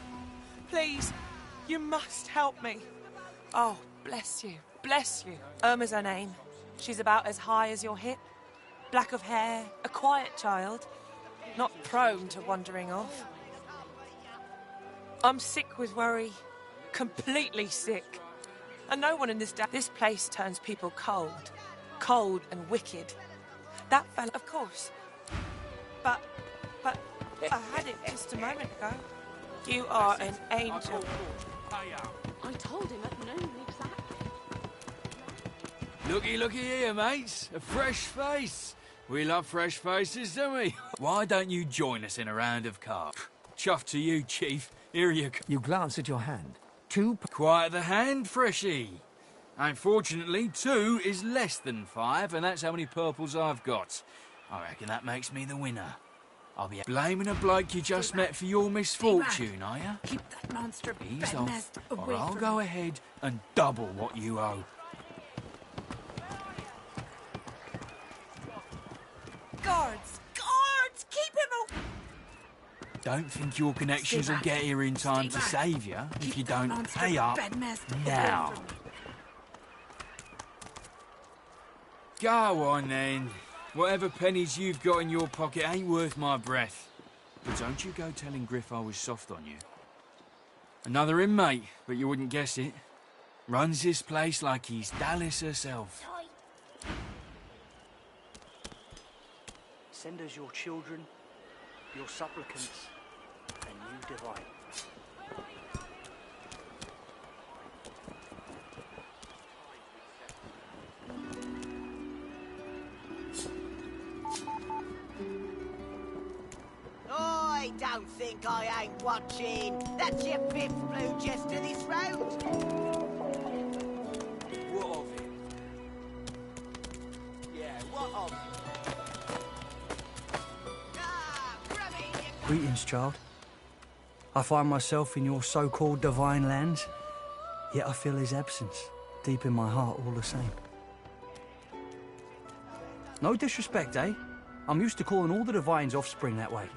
please, you must help me. Oh, Bless you, bless you. Irma's her name. She's about as high as your hip. Black of hair, a quiet child. Not prone to wandering off. I'm sick with worry. Completely sick. And no one in this place turns people cold. Cold and wicked. That fella, of course. But I had it just a moment ago. You are an angel. I told him at noon exactly. Looky here, mates. A fresh face. We love fresh faces, don't we? Why don't you join us in a round of cards? Chuff to you, Chief. Here you go. You glance at your hand. Quiet the hand, Freshie. Unfortunately, 2 is less than 5, and that's how many purples I've got. I reckon that makes me the winner. I'll be blaming a bloke you just met for your misfortune, are you? Keep that monster Ease off, or I'll go ahead and double what you owe. Guards! Guards! Keep him away! Don't think your connections will get here in time to save you if you don't pay up now. Go on then. Whatever pennies you've got in your pocket ain't worth my breath. But don't you go telling Griff I was soft on you. Another inmate, but you wouldn't guess it. Runs this place like he's Dallas herself. Send us your children, your supplicants, and you divine. I don't think I ain't watching. That's your 5th blue jester this round. What of it? Yeah, what of it? Greetings, child. I find myself in your so-called divine lands, yet I feel his absence deep in my heart all the same. No disrespect, eh? I'm used to calling all the divine's offspring that way.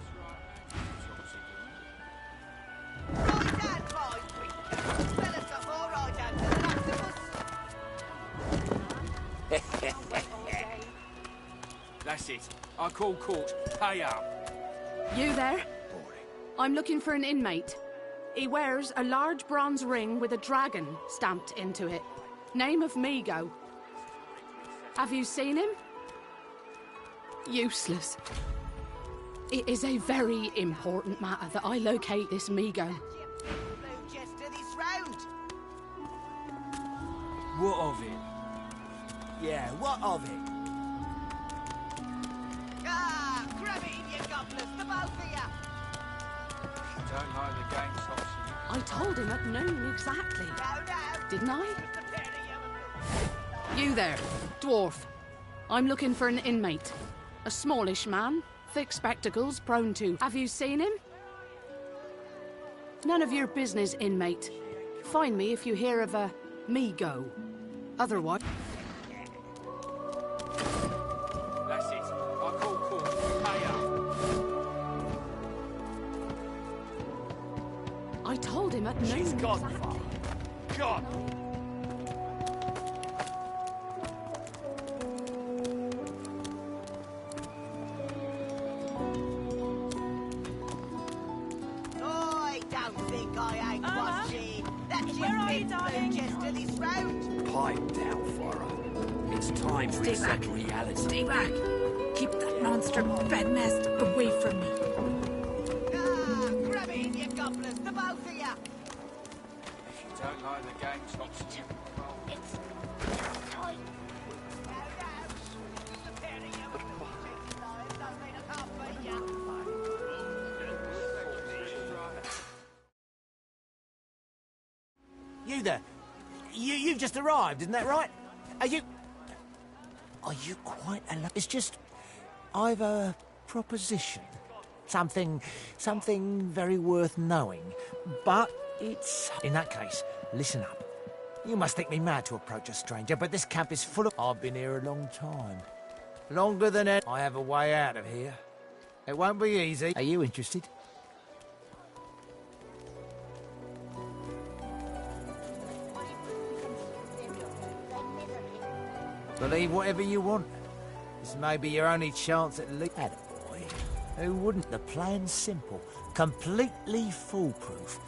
That's it. I call court. Pay up. You there? I'm looking for an inmate. He wears a large bronze ring with a dragon stamped into it. Name of Migo. Have you seen him? Useless. It is a very important matter that I locate this Migo. Blue jester this round. What of it? Yeah, what of it? Grab it in your gobblers, the both of you. Don't like the game, Topsy. I told him at noon exactly. Didn't I? You there, dwarf. I'm looking for an inmate. A smallish man, thick spectacles, prone to... Have you seen him? None of your business, inmate. Find me if you hear of a Migo. Otherwise... That's it. I call court. Pay up. I told him at noon. She's gone, Father. Gone. I don't think I ain't watching. That's your 5th blue jester this round. Pipe down, Farah. It's time to accept reality. Stay back. Keep that monster bednest away from me. Grab it in your gobblers, the both of you. Don't like the game, Topsy. You there? You've just arrived, isn't that right? Are you quite alone? It's just, I've a proposition. Something very worth knowing. But it's... In that case, listen up. You must think me mad to approach a stranger, but this camp is full of... I've been here a long time. Longer than any... I have a way out of here. It won't be easy. Are you interested? Believe whatever you want. This may be your only chance at least. Attaboy. Who wouldn't? The plan's simple. Completely foolproof.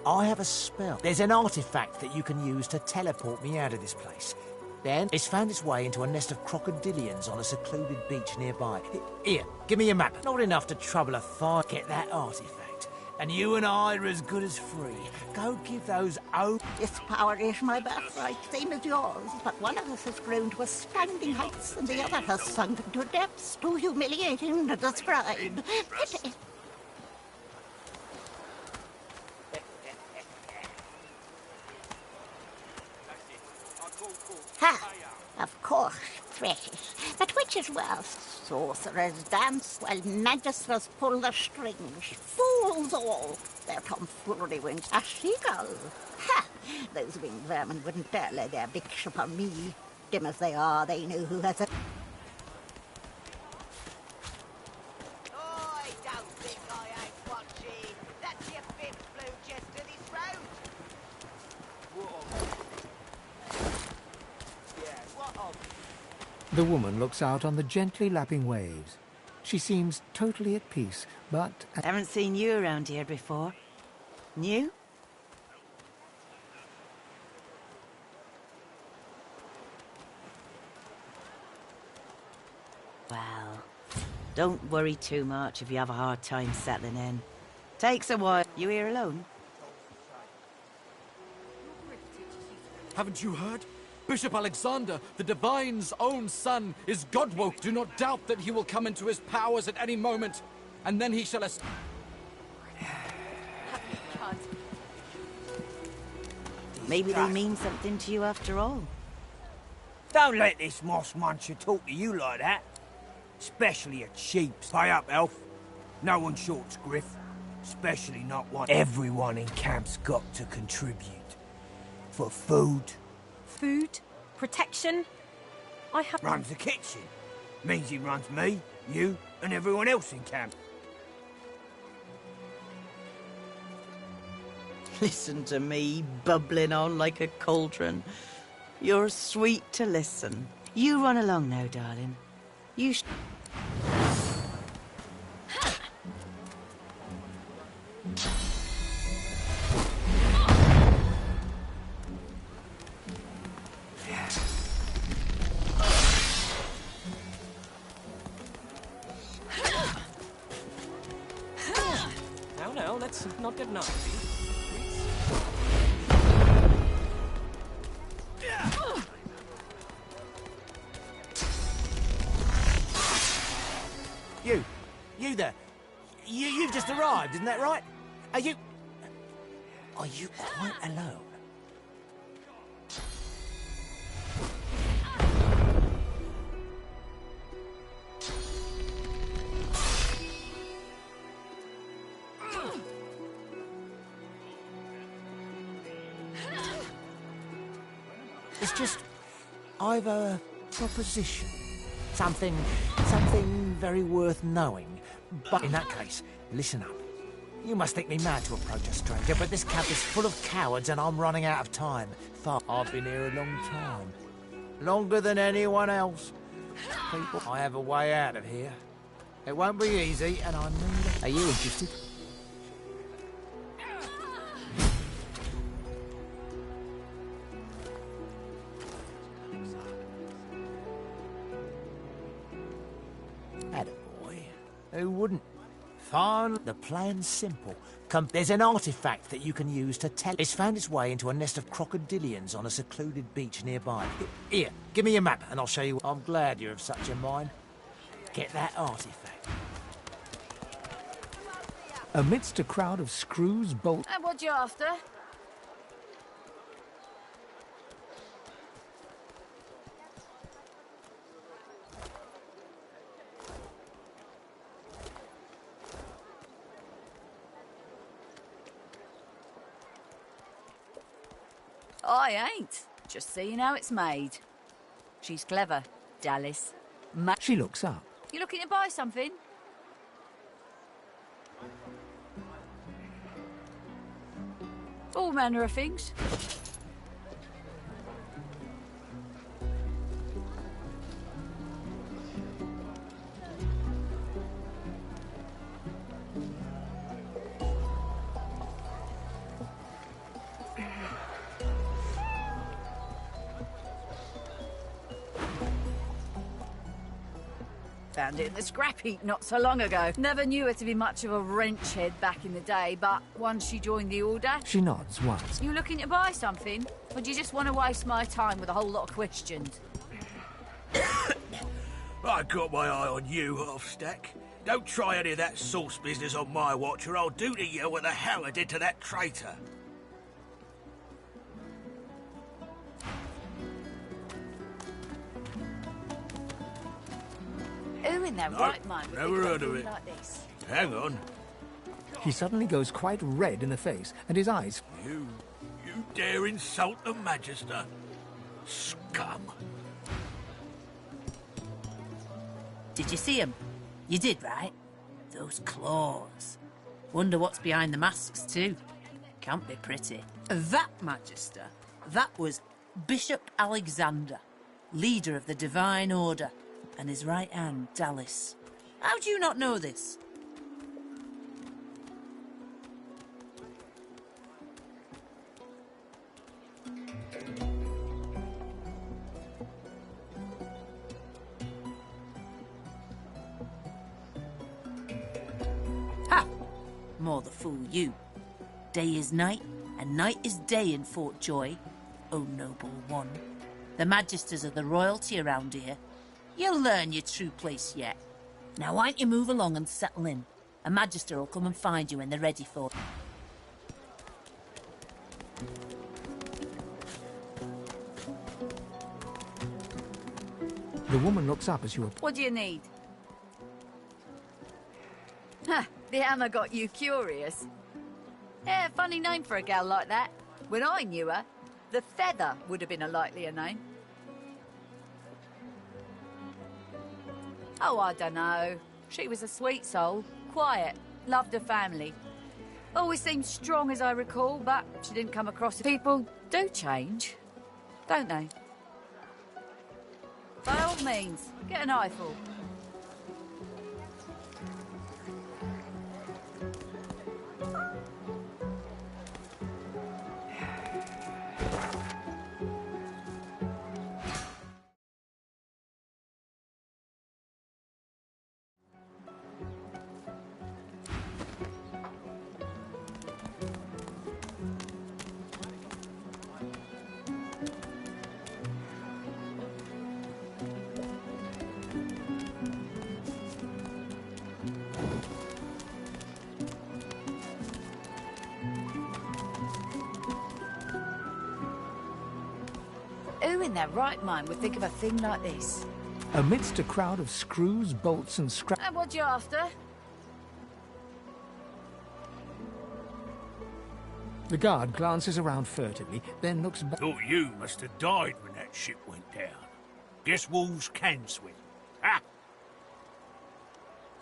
I have a spell. There's an artifact that you can use to teleport me out of this place. Then, it's found its way into a nest of crocodilians on a secluded beach nearby. Here, give me your map. Not enough to trouble a fire. Get that artifact. And you and I are as good as free. Go give those This power is my birthright, same as yours. But one of us has grown to astounding heights, and the other has sunk into depths too humiliating to describe. Pity. Ha! Of course, precious. But which is worse? Sorcerers dance while magisters pull the strings. Fools all! Their tomfoolery wings a seagull. Ha! Those winged vermin wouldn't dare lay their bigs upon me. Dim as they are, they know who has a... I don't think I ain't watching. That's your fifth blue just to this road. The woman looks out on the gently lapping waves. She seems totally at peace, but... Haven't seen you around here before. New? Well, don't worry too much if you have a hard time settling in. Takes a while. You here alone? Haven't you heard? Bishop Alexander, the Divine's own son, is Godwoke. Do not doubt that he will come into his powers at any moment, and then he shall... Maybe they mean something to you after all. Don't let this moss muncher talk to you like that. Especially a cheap. Pay up, elf. No one shorts Griff. Especially not one. Everyone in camp's got to contribute. For food. Food? Protection? I have... Runs the kitchen. Means he runs me, you, and everyone else in camp. Listen to me, bubbling on like a cauldron. You're sweet to listen. You run along now, darling. You Now, let's not get nasty. You there. You've just arrived, isn't that right? Are you quite alone? It's just, I've a proposition. Something very worth knowing. But in that case, listen up. You must think me mad to approach a stranger, but this camp is full of cowards and I'm running out of time. I've been here a long time. Longer than anyone else. People, I have a way out of here. It won't be easy, and I mean it. Are you interested? Attaboy. Who wouldn't? Fine. The plan's simple. There's an artifact that you can use to tell... It's found its way into a nest of crocodilians on a secluded beach nearby. Here, give me your map and I'll show you... I'm glad you're of such a mind. Get that artifact. Amidst a crowd of screws, bolts... And what you after? I ain't. Just seeing how it's made. She's clever, Dallas. She looks up. You looking to buy something? All manner of things. found it in the scrap heap not so long ago. Never knew her to be much of a wrench head back in the day, but once she joined the Order... She nods once. You looking to buy something? Or do you just want to waste my time with a whole lot of questions? I got my eye on you, half-stack. Don't try any of that sauce business on my watch, or I'll do to you what the hell I did to that traitor. Who in their right mind would never think heard of something it. like this? Hang on. He suddenly goes quite red in the face, and his eyes... You dare insult the Magister? Scum. Did you see him? You did, right? Those claws. Wonder what's behind the masks, too. Can't be pretty. That, Magister, that was Bishop Alexander, leader of the Divine Order, and his right hand, Dallas. How do you not know this? Ha! More the fool you. Day is night, and night is day in Fort Joy, O noble one. The Magisters are the royalty around here. You'll learn your true place yet. Now why don't you move along and settle in? A Magister will come and find you when they're ready for you. The woman looks up as you... What do you need? Ha! The hammer got you curious. Yeah, funny name for a gal like that. When I knew her, the Feather would have been a likelier name. Oh, I dunno. She was a sweet soul, quiet, loved her family. Always seemed strong as I recall, but she didn't come across... People do change, don't they? By all means, get an eyeful. Who in their right mind would think of a thing like this? Amidst a crowd of screws, bolts and scrap... And what you after? The guard glances around furtively, then looks back... Thought you must have died when that ship went down. Guess wolves can swim. Ha!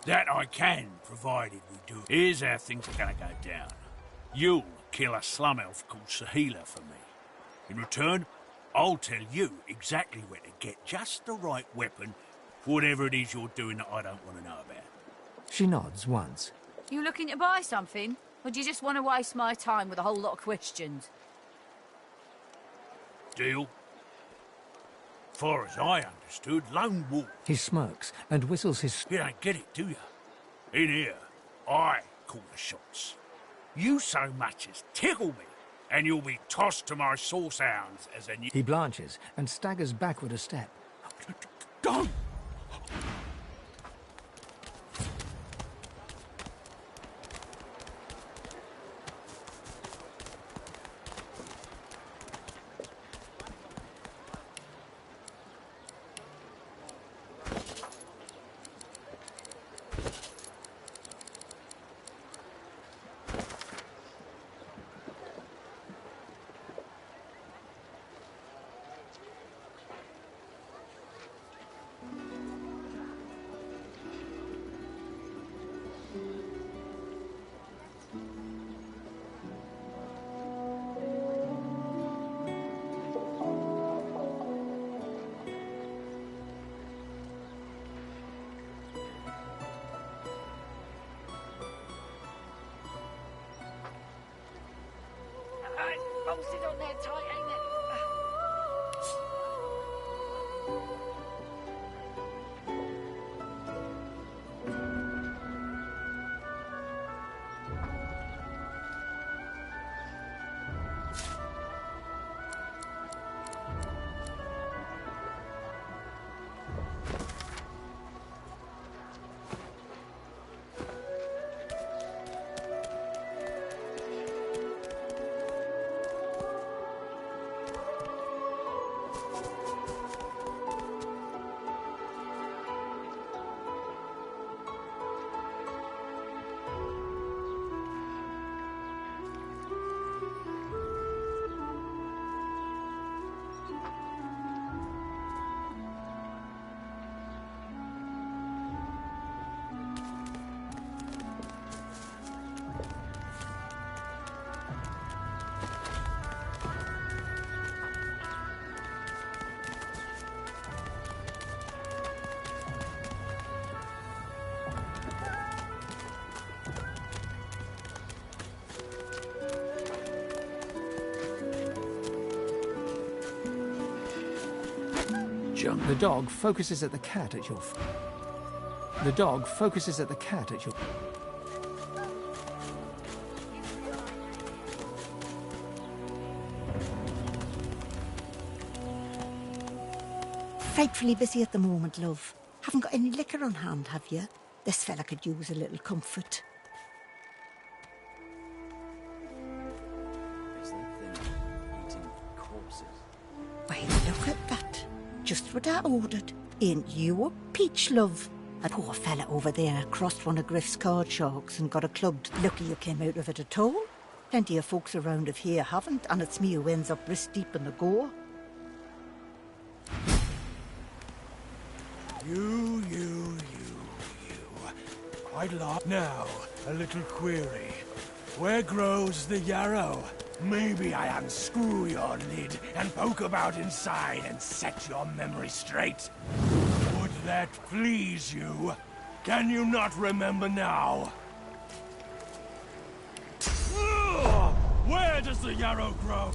That I can, provided we do. Here's how things are gonna go down. You'll kill a slum elf called Sahila for me. In return, I'll tell you exactly where to get just the right weapon for whatever it is you're doing that I don't want to know about. She nods once. You looking to buy something? Or do you just want to waste my time with a whole lot of questions? Deal? Far as I understood, lone wolf. He smirks and whistles his... You don't get it, do you? In here, I call the shots. You so much as tickle me, and you'll be tossed to my sauce hounds as a new... He blanches and staggers backward a step. Don't! Bolted on there tight, ain't it? jungle. The dog focuses at the cat at your... The dog focuses at the cat at your... Frightfully busy at the moment, love. Haven't got any liquor on hand, have you? This fella could use a little comfort. Is that thing eating corpses? Why, look at that. Just what I ordered. Ain't you a peach, love? A poor fella over there crossed one of Griff's card sharks and got a clubbed. Lucky you came out of it at all. Plenty of folks around of here haven't, and it's me who ends up wrist deep in the gore. You. Quite a lot. Now, a little query. Where grows the yarrow? Maybe I unscrew your lid and poke about inside and set your memory straight. Would that please you? Can you not remember now? Ugh! Where does the yarrow grow?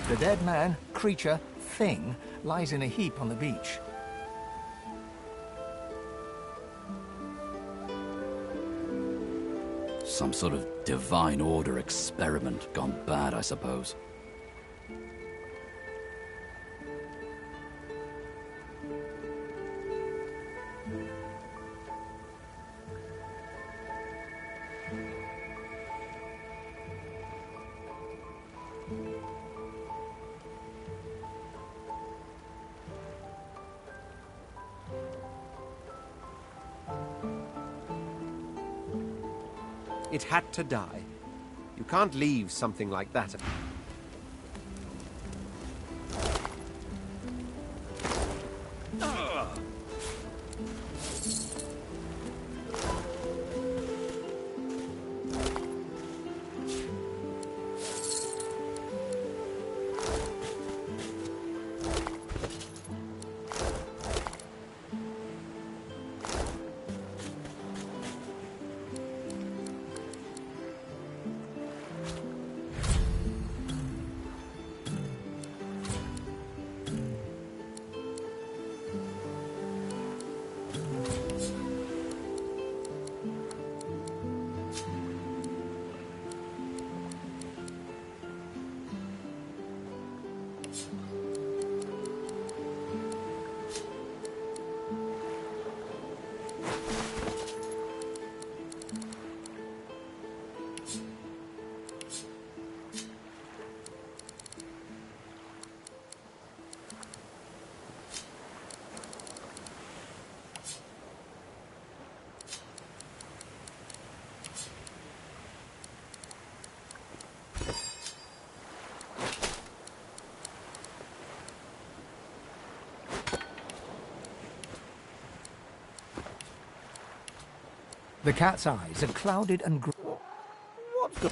The dead man, creature, thing, lies in a heap on the beach. Some sort of divine order experiment gone bad, I suppose. It had to die. You can't leave something like that. The cat's eyes are clouded and What's the...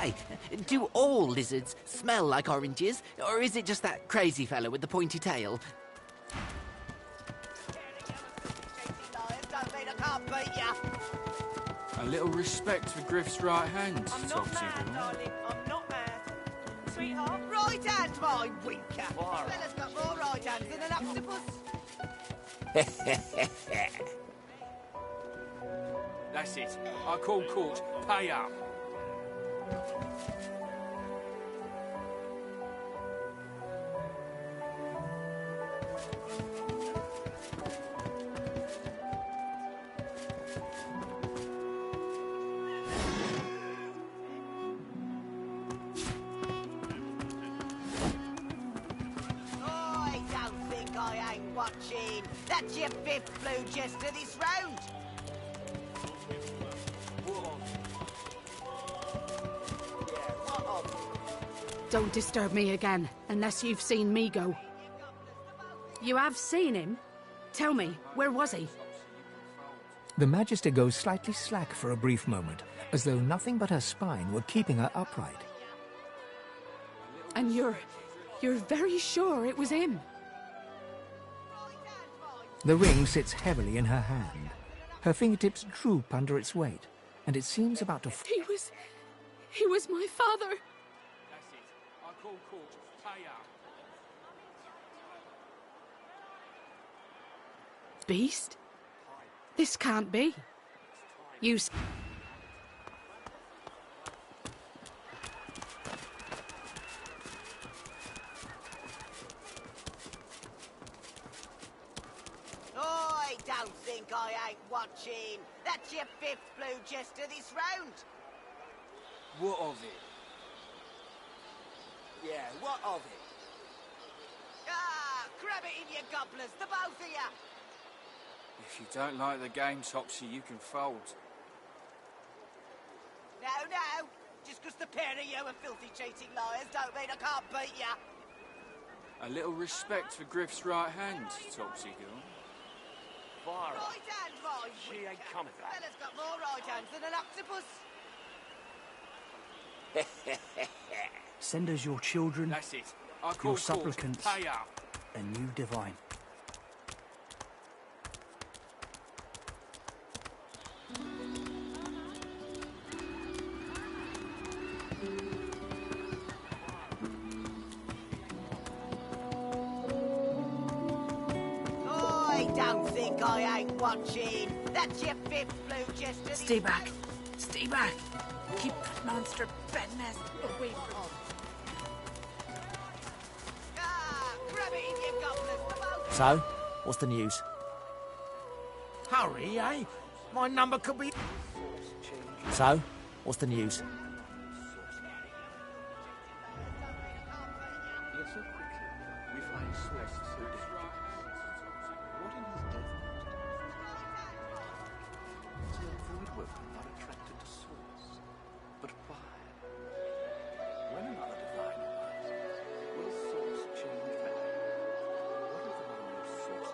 Say, do all lizards smell like oranges, or is it just that crazy fellow with the pointy tail? A little respect for Griff's right hand, Topsy. Darling, I'm not mad. Sweetheart? Right hand, my winker. Fella's got more right hands than an octopus. That's it. I call court. Pay up. I don't think I ain't watching. That's your fifth blue jester this round. Don't disturb me again, unless you've seen me go. You have seen him? Tell me, where was he? The Magister goes slightly slack for a brief moment, as though nothing but her spine were keeping her upright. And you're very sure it was him? The ring sits heavily in her hand. Her fingertips droop under its weight, and it seems about to... He was my father. That's it. I call court. Pay up. Beast? This can't be. You... I don't think I ain't watching. That's your fifth blue jester this round. What of it? Yeah, what of it? Ah, grab it in your gobblers, the both of you. If you don't like the game, Topsy, you can fold. No. Just 'cause the pair of you are filthy cheating liars don't mean I can't beat you. A little respect for Griff's right hand, Topsy girl. Vara. Right hand, my She ain't coming back. Fella's got more right hands than an octopus. Send us your children, That's it. I call your court. supplicants, Pay up. and you divine. I don't think I ain't watching. That's your fifth blue jester. Stay back. Stay back. Keep that monster bednest away from me. Ah, grab it in your gobblers, the both. So, what's the news? Hurry, eh? My number could be... So, what's the news? We find source so different. What in his death? It's a void weapon not attracted to source. But why? When another divine arises, will source change back? What if the one knows source?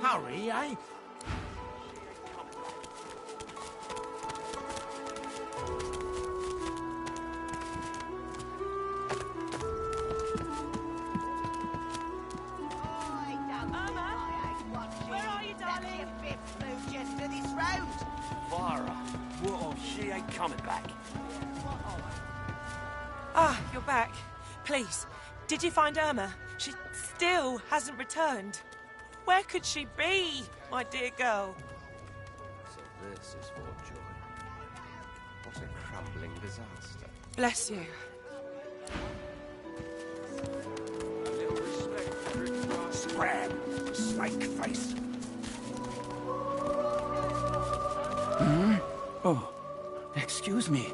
Hurry, eh? Where are you, darling? That's your fifth blue jester this round. Vara. Whoa, she ain't coming back. Ah, you're back. Please, did you find Irma? She still hasn't returned. Where could she be, my dear girl? So this is for joy. What a crumbling disaster. Bless you. A little respect for Griff's right. Scram, snake face. Oh, excuse me.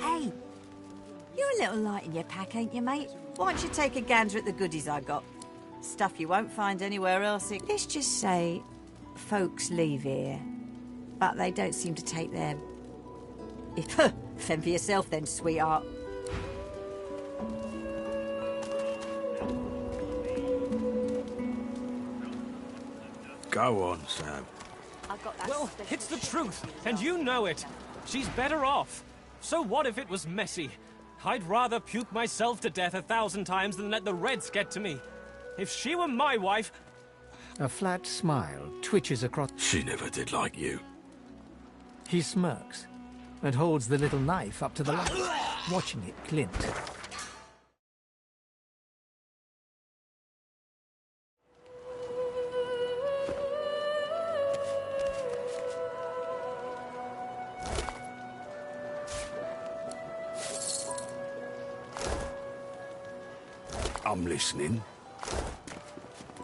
Hey, you're a little light in your pack, ain't you, mate? Why don't you take a gander at the goodies I got? Stuff you won't find anywhere else. Let's just say folks leave here, but they don't seem to take their... Fend for yourself then, sweetheart. Go on, Sam. I got that Well, special it's the shit. truth, and you know it. She's better off. So what if it was messy? I'd rather puke myself to death 1,000 times than let the Reds get to me. If she were my wife... A flat smile twitches across... She never did like you. He smirks and holds the little knife up to the light, watching it glint. I'm listening.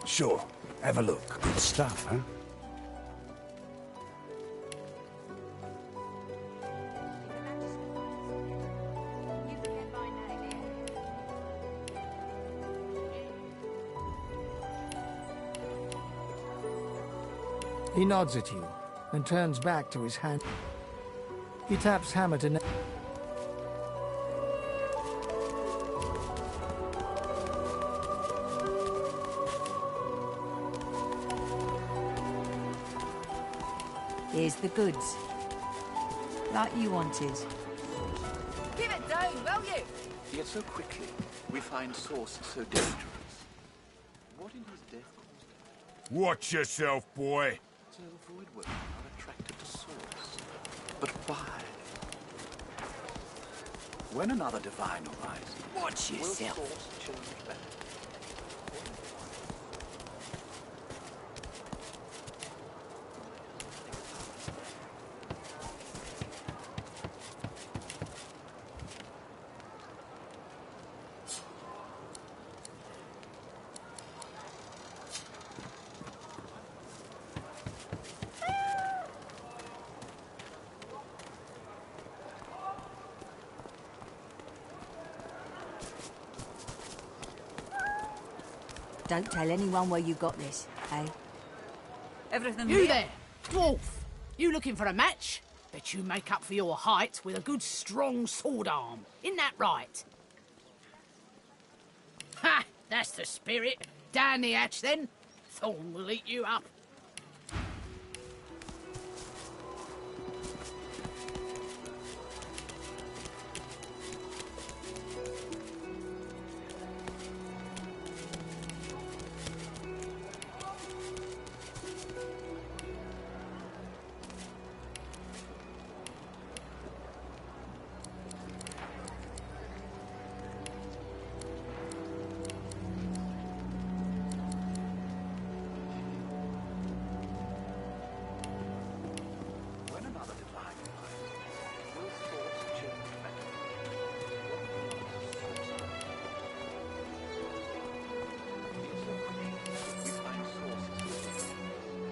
Sure, have a look. Good stuff, huh? He nods at you and turns back to his hand. He taps Hammer to... Here's the goods. Like you wanted. Give it down, will you? Yet so quickly, we find Source so dangerous. What in his death caused Watch yourself, boy. to avoid women are attracted to Source? But why? When another divine arises, Watch will yourself. Source change back? Don't tell anyone where you got this, eh? Everything You there, dwarf. You looking for a match? Bet you make up for your height with a good strong sword arm. Isn't that right? Ha! That's the spirit. Down the hatch then. Thorn will eat you up. When another divine arises, will Source change back? Yet so quickly, we find Source so dangerous.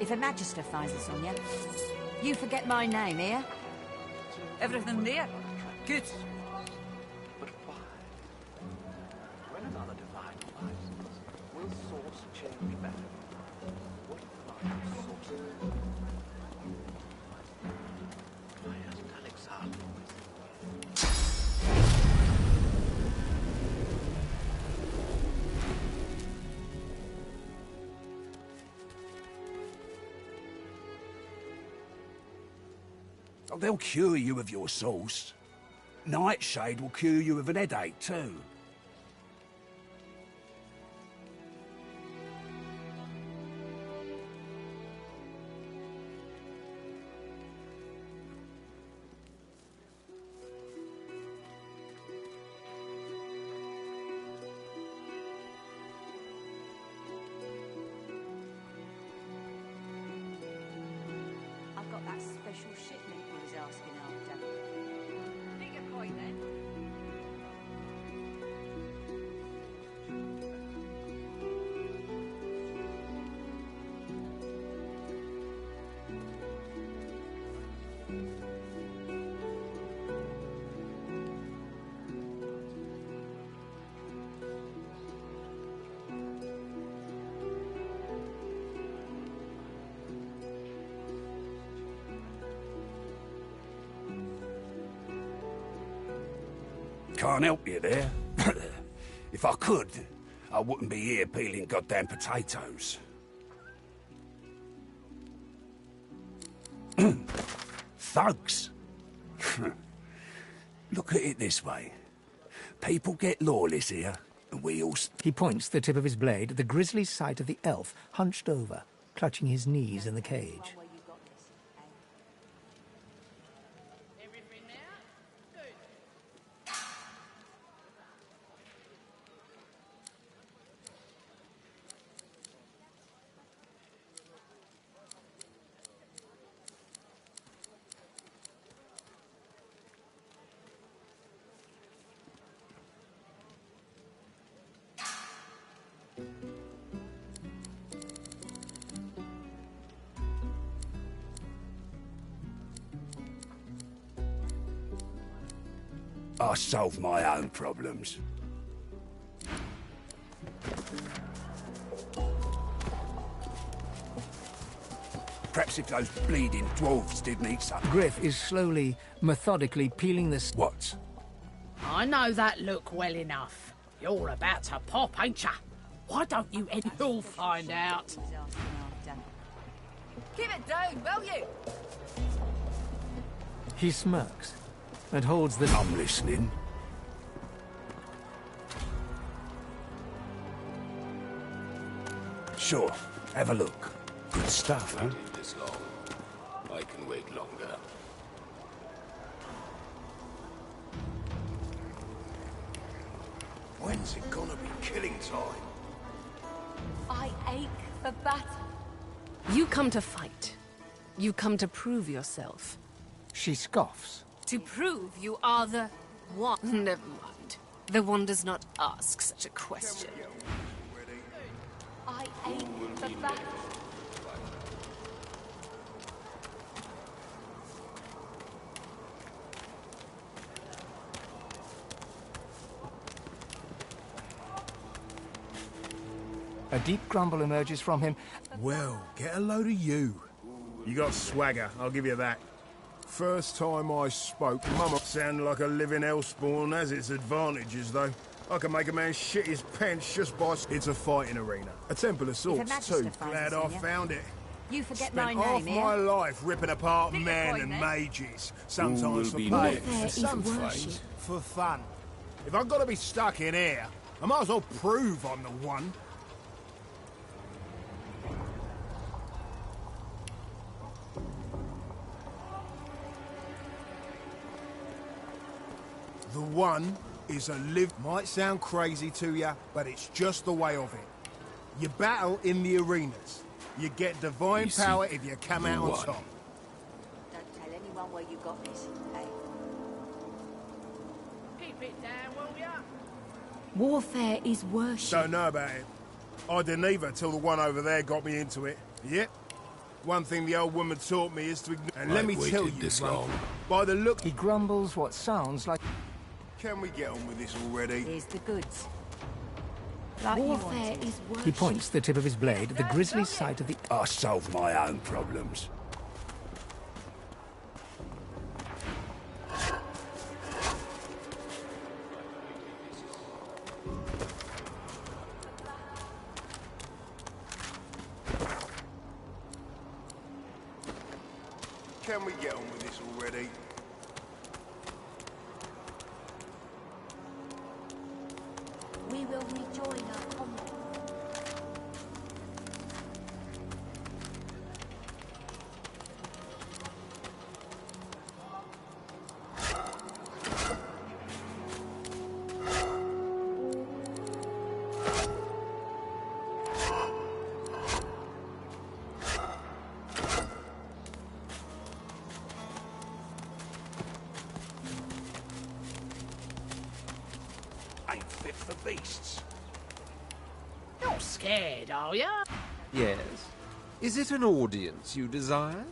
If a Magister finds this on you, you forget my name, here. Everything there? Good. But why? When another divine arises, will Source change back? What divine Source? Why hasn't Alexander Oh, they'll cure you of your sauce. Nightshade will cure you of an headache, too. I've got that special shipment he was asking after. Bigger point then. Can't help you there. If I could, I wouldn't be here peeling goddamn potatoes. Thugs? Look at it this way. People get lawless here, and we all... He points the tip of his blade at the grisly sight of the elf hunched over, clutching his knees in the cage. I solve my own problems. Perhaps if those bleeding dwarves didn't eat something. Griff is slowly, methodically peeling the... What? I know that look well enough. You're about to pop, ain't ya? Why don't you and you'll find out. Keep it down, will you? He smirks and holds the... I'm listening. Sure, have a look. Good stuff, huh? This long. I can wait longer. When's it gonna be killing time? I ache for battle. You come to fight. You come to prove yourself. She scoffs. To prove you are the one. Never mind. The one does not ask such a question. I ache for battle. A deep grumble emerges from him. Well, get a load of you. You got swagger, I'll give you that. First time I spoke, Mama sounded like a living hellspawn, has its advantages, though. I can make a man shit his pants just by... It's a fighting arena. A temple of sorts, too. Glad I found it. You forget Spent my half name here. my life ripping apart men and mages. Sometimes for play, some things for fun. If I've got to be stuck in here, I might as well prove I'm the one. The one is a live... Might sound crazy to you, but it's just the way of it. You battle in the arenas. You get divine power if you come out on top. Don't tell anyone where you got this, eh? Keep it down, will ya? Warfare is worship. Don't know about it. I didn't either till the one over there got me into it. Yep. One thing the old woman taught me is to ignore... And let me tell you, Drunk, by the look... He grumbles what sounds like... Can we get on with this already? Here's the goods. Warfare is worship. He points the tip of his blade at the grisly sight of the... I solve my own problems. Can we get on with this already? We will rejoin our comrades. Ain't fit for beasts. You're scared, are ya? Yes. Is it an audience you desire?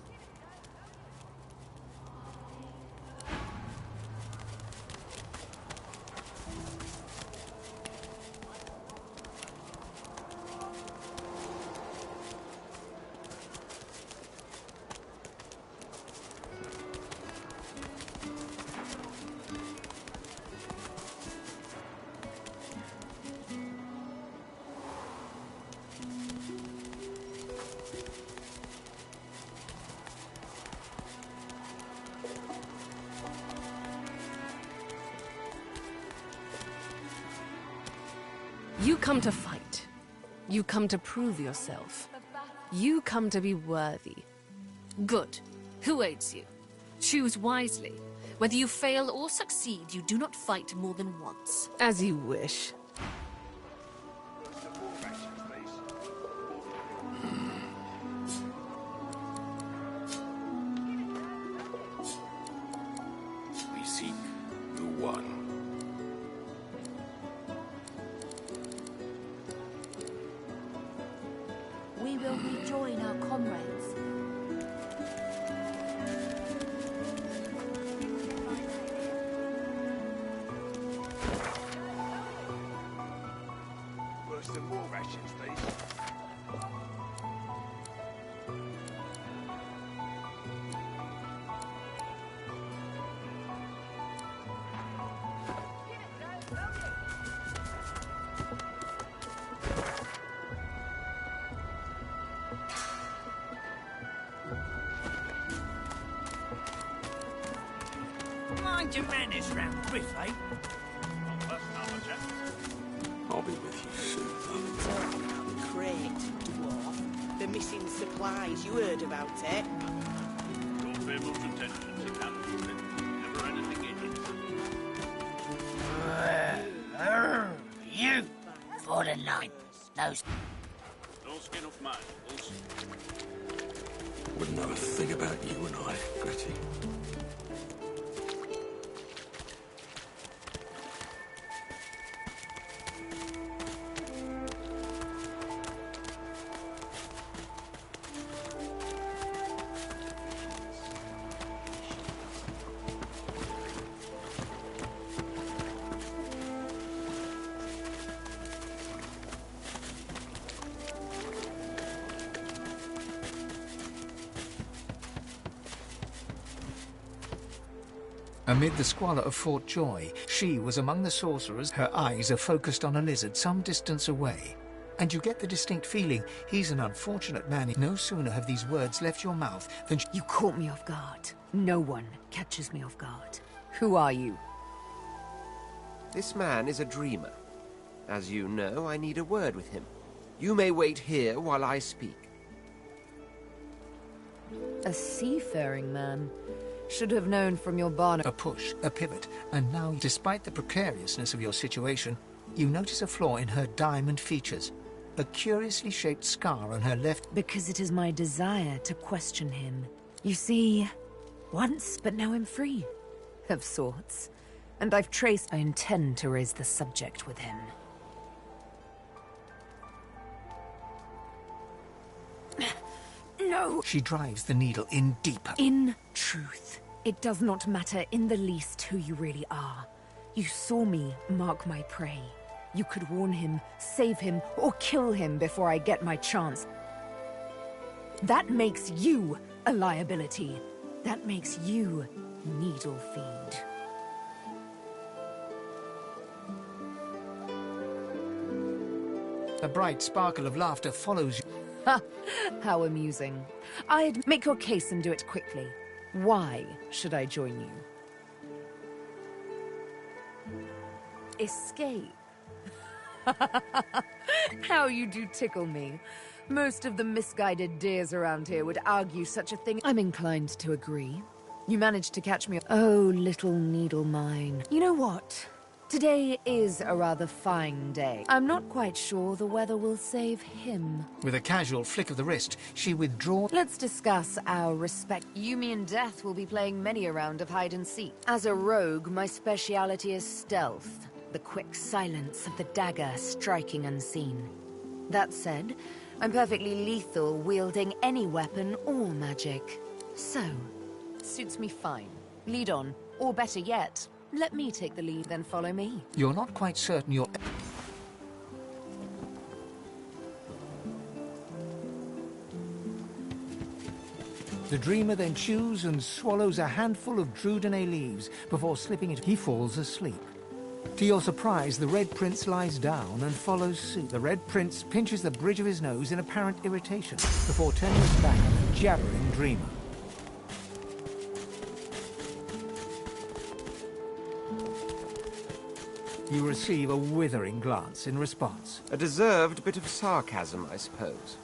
You come to fight. You come to prove yourself. You come to be worthy. Good. Who aids you? Choose wisely. Whether you fail or succeed, you do not fight more than once. As you wish. We seek the one. We will rejoin our comrades. Worse than war rations, these. Mind your manners round Griff, eh? I'll be with you soon. Crate, dwarf. The missing supplies. You heard about it? Your fabled intentions account for it. Never anything in it. You! For the line. No. No skin off mine, fools. Wouldn't know a thing about you and I, Gritty. Amid the squalor of Fort Joy, she was among the sorcerers. Her eyes are focused on a lizard some distance away. And you get the distinct feeling he's an unfortunate man. No sooner have these words left your mouth than You caught me off guard. No one catches me off guard. Who are you? This man is a dreamer. As you know, I need a word with him. You may wait here while I speak. A seafaring man. Should have known from your barn. A push, a pivot, and now, despite the precariousness of your situation, you notice a flaw in her diamond features. A curiously shaped scar on her left. Because it is my desire to question him. You see, once, but now I'm free. Of sorts. And I've traced. I intend to raise the subject with him. No! She drives the needle in deeper. In truth, it does not matter in the least who you really are. You saw me mark my prey. You could warn him, save him, or kill him before I get my chance. That makes you a liability. That makes you Needle Fiend. A bright sparkle of laughter follows you. Ha! How amusing. I'd make your case and do it quickly. Why should I join you? Escape? How you do tickle me. Most of the misguided deers around here would argue such a thing. I'm inclined to agree. You managed to catch me. Oh, little needle mine. You know what? Today is a rather fine day. I'm not quite sure the weather will save him. With a casual flick of the wrist, she withdraws. Let's discuss our respect. Yumi and Death will be playing many a round of hide and seek. As a rogue, my speciality is stealth. The quick silence of the dagger striking unseen. That said, I'm perfectly lethal wielding any weapon or magic. So, suits me fine. Lead on, or better yet, let me take the lead, then follow me. You're not quite certain you're... The dreamer then chews and swallows a handful of Drudene leaves before slipping it. He falls asleep. To your surprise, the Red Prince lies down and follows suit. The Red Prince pinches the bridge of his nose in apparent irritation before turning his back on the jabbering dreamer. You receive a withering glance in response. A deserved bit of sarcasm, I suppose.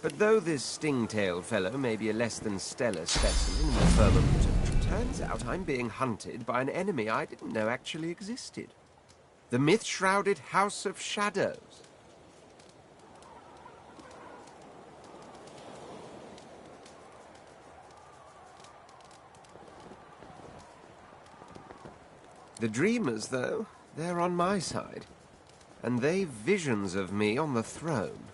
But though this sting-tailed fellow may be a less than stellar specimen in the firmament, it turns out I'm being hunted by an enemy I didn't know actually existed. The myth-shrouded House of Shadows. The dreamers, though, they're on my side. And they've visions of me on the throne.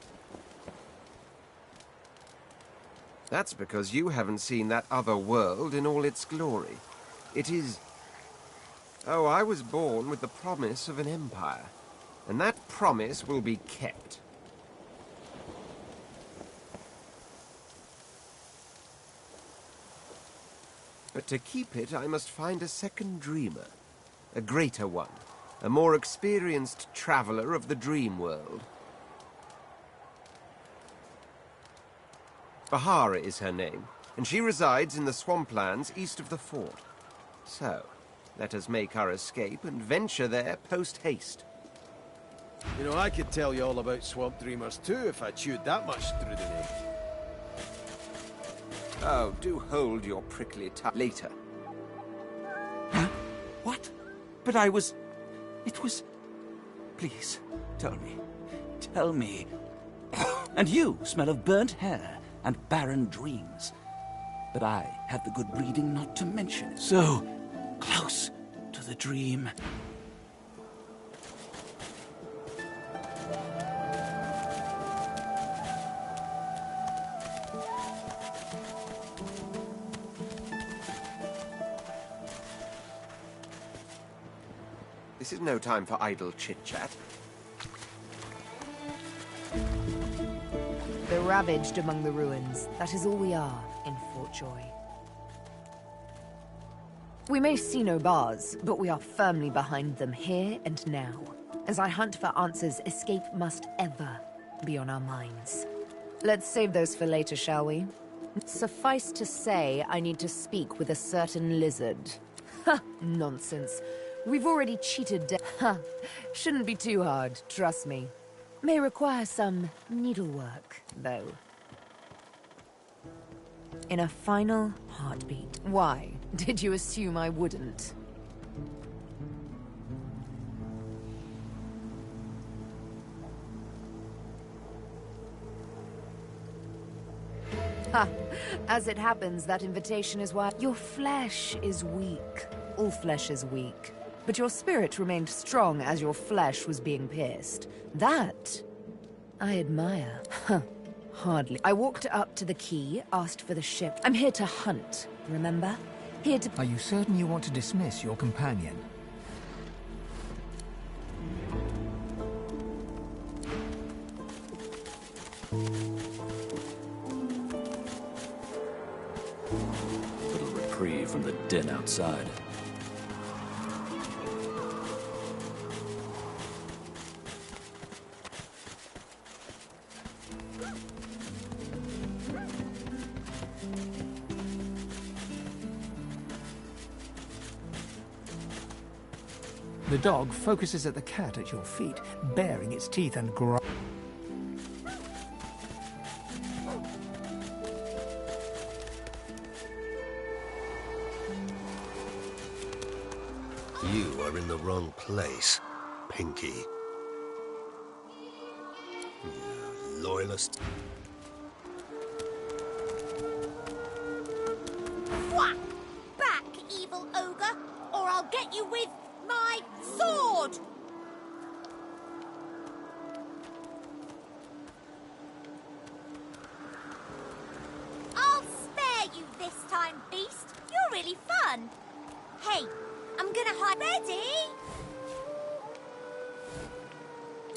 That's because you haven't seen that other world in all its glory. It is... Oh, I was born with the promise of an empire. And that promise will be kept. But to keep it, I must find a second dreamer. A greater one. A more experienced traveler of the dream world. Bahara is her name, and she resides in the swamplands east of the fort. So, let us make our escape and venture there post-haste. You know, I could tell you all about swamp dreamers too if I chewed that much through the day. Oh, do hold your prickly tongue later. Huh? What? But I was... It was... Please, tell me. Tell me. And you smell of burnt hair and barren dreams. But I have the good breeding not to mention it. So close to the dream. This is no time for idle chit-chat. They're ravaged among the ruins. That is all we are in Fort Joy. We may see no bars, but we are firmly behind them here and now. As I hunt for answers, escape must ever be on our minds. Let's save those for later, shall we? Suffice to say, I need to speak with a certain lizard. Ha! Nonsense. We've already cheated. Ha! Shouldn't be too hard, trust me. May require some needlework, though. In a final heartbeat. Why? Did you assume I wouldn't? Ha! As it happens, that invitation is why your flesh is weak. All flesh is weak. But your spirit remained strong as your flesh was being pierced. That I admire. Huh. Hardly. I walked up to the quay, asked for the ship. I'm here to hunt, remember? Here to... Are you certain you want to dismiss your companion? Little reprieve from the den outside. The dog focuses at the cat at your feet, baring its teeth and growling. You are in the wrong place, Pinky. You loyalist. Whack! Back, evil ogre, or I'll get you with my sword! I'll spare you this time, beast. You're really fun. Hey, I'm gonna hide. Ready?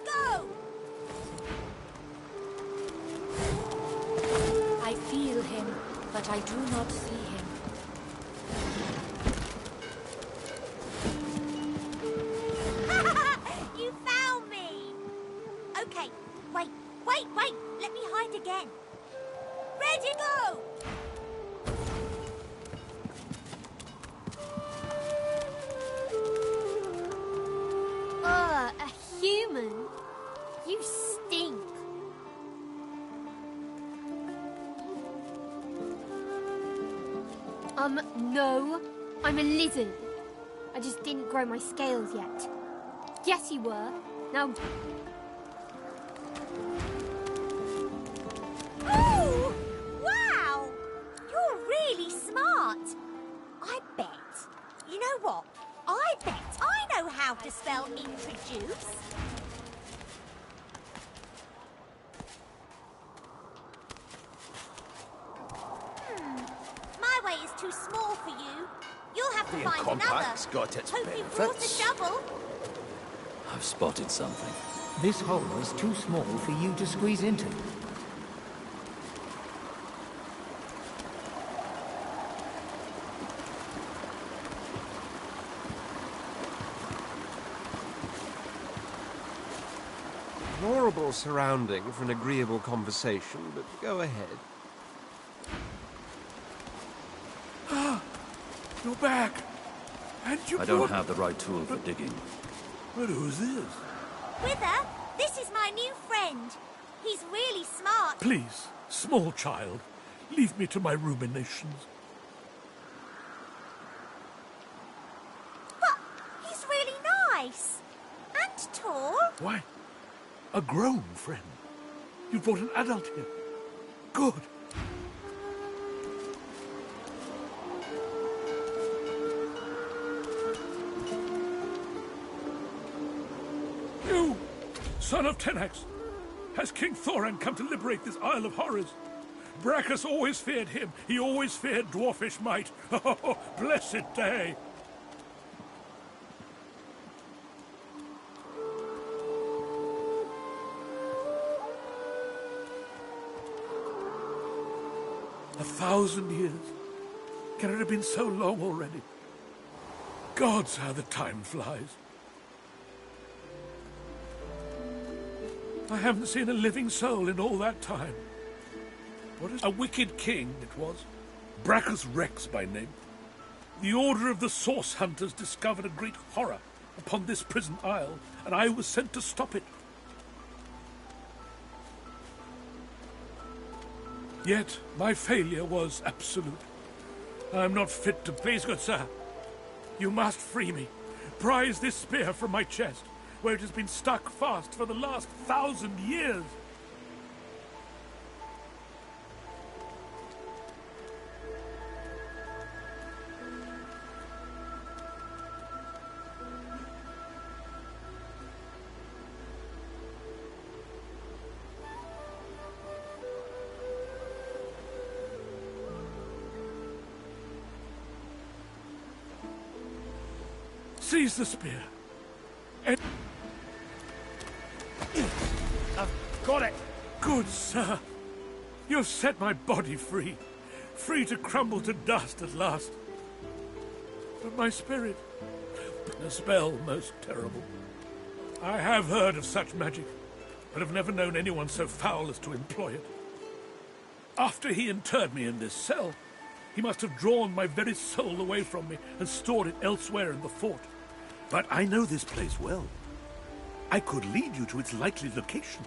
Go! I feel him, but I do not see him. You found me! Okay, wait. Let me hide again. Ready, go! No. I'm a lizard. I just didn't grow my scales yet. Yes, you were. Now... Oh! Wow! You're really smart. I bet. You know what? I bet I know how to spell introduce. My way is too small for you. You'll have to Being find compact's another. got its Hope you brought a benefits. shovel. I've spotted something. This hole is too small for you to squeeze into. Horrible surrounding for an agreeable conversation, but go ahead. You're back. And you I don't have the right tool for digging. But who's this? Wither, this is my new friend. He's really smart. Please, small child, leave me to my ruminations. But he's really nice. And tall. Why? A grown friend. You brought an adult here. Good. You, son of Tenax, has King Thoran come to liberate this Isle of Horrors? Brachus always feared him. He always feared dwarfish might. Oh, blessed day. A 1,000 years. Can it have been so long already? Gods, how the time flies. I haven't seen a living soul in all that time. What is a wicked king it was? Brachus Rex by name. The Order of the Source Hunters discovered a great horror upon this prison isle, and I was sent to stop it. Yet my failure was absolute. I am not fit to... Please, good sir, you must free me. Prise this spear from my chest, where it has been stuck fast for the last 1,000 years. Seize the spear. And... I've got it. Good sir. You've set my body free. Free to crumble to dust at last. But my spirit... a spell most terrible. I have heard of such magic, but have never known anyone so foul as to employ it. After he interred me in this cell, he must have drawn my very soul away from me and stored it elsewhere in the fort. But I know this place well. I could lead you to its likely location.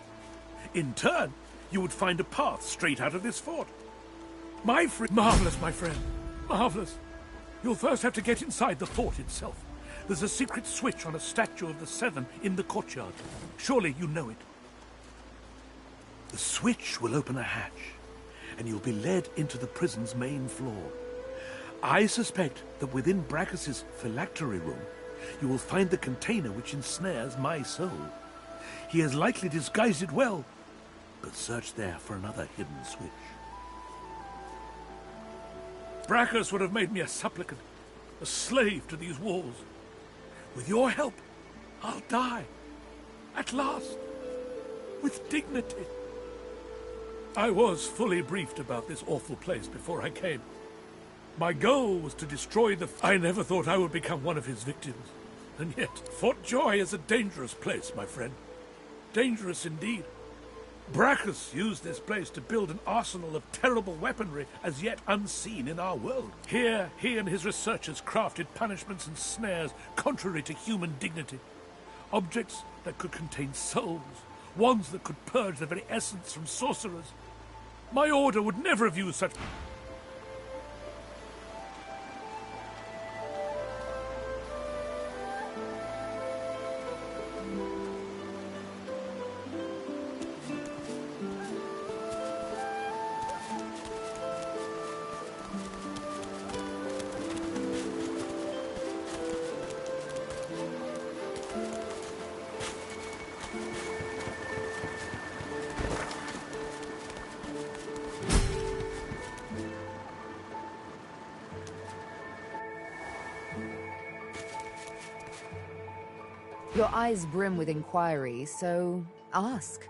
In turn, you would find a path straight out of this fort. Marvelous, my friend. Marvelous. You'll first have to get inside the fort itself. There's a secret switch on a statue of the Seven in the courtyard. Surely you know it. The switch will open a hatch, and you'll be led into the prison's main floor. I suspect that within Brachus's phylactery room, you will find the container which ensnares my soul. He has likely disguised it well, but search there for another hidden switch. Brachus would have made me a supplicant, a slave to these walls. With your help, I'll die. At last. With dignity. I was fully briefed about this awful place before I came. My goal was to destroy the... I never thought I would become one of his victims. And yet, Fort Joy is a dangerous place, my friend. Dangerous indeed. Brachus used this place to build an arsenal of terrible weaponry as yet unseen in our world. Here, he and his researchers crafted punishments and snares contrary to human dignity. Objects that could contain souls, wands that could purge the very essence from sorcerers. My order would never have used such... Your eyes brim with inquiry, so ask.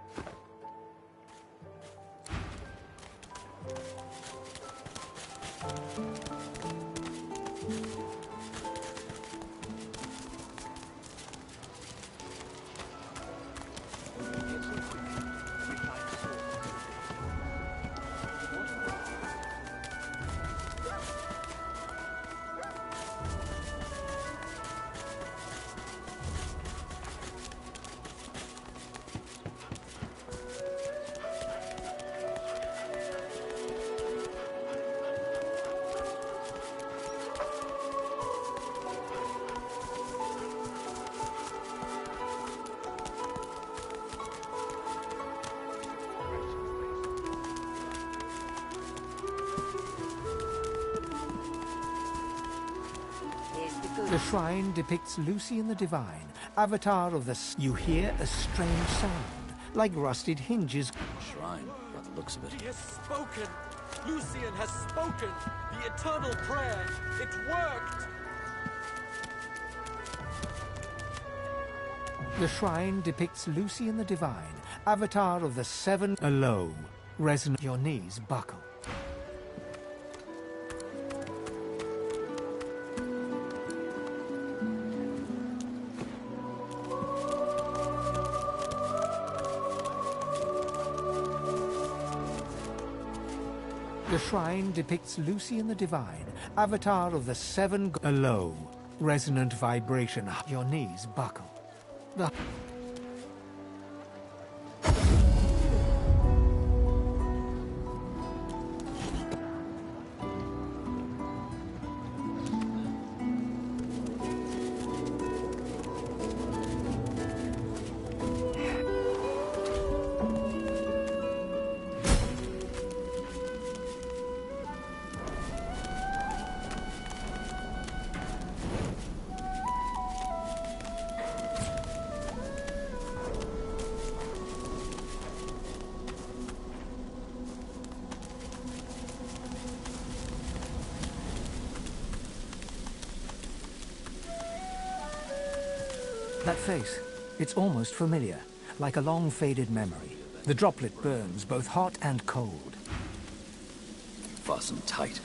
The shrine depicts Lucian the Divine, avatar of the... You hear a strange sound, like rusted hinges. Shrine, by the looks of it. He has spoken! Lucian has spoken! The eternal prayer! It worked! The shrine depicts Lucian the Divine, avatar of the seven... A low, resonant... Your knees buckle. The shrine depicts Lucian the Divine, avatar of the seven... A low, resonant vibration. Your knees buckle. The... That face, it's almost familiar, like a long faded memory. The droplet burns both hot and cold. Fasten tight.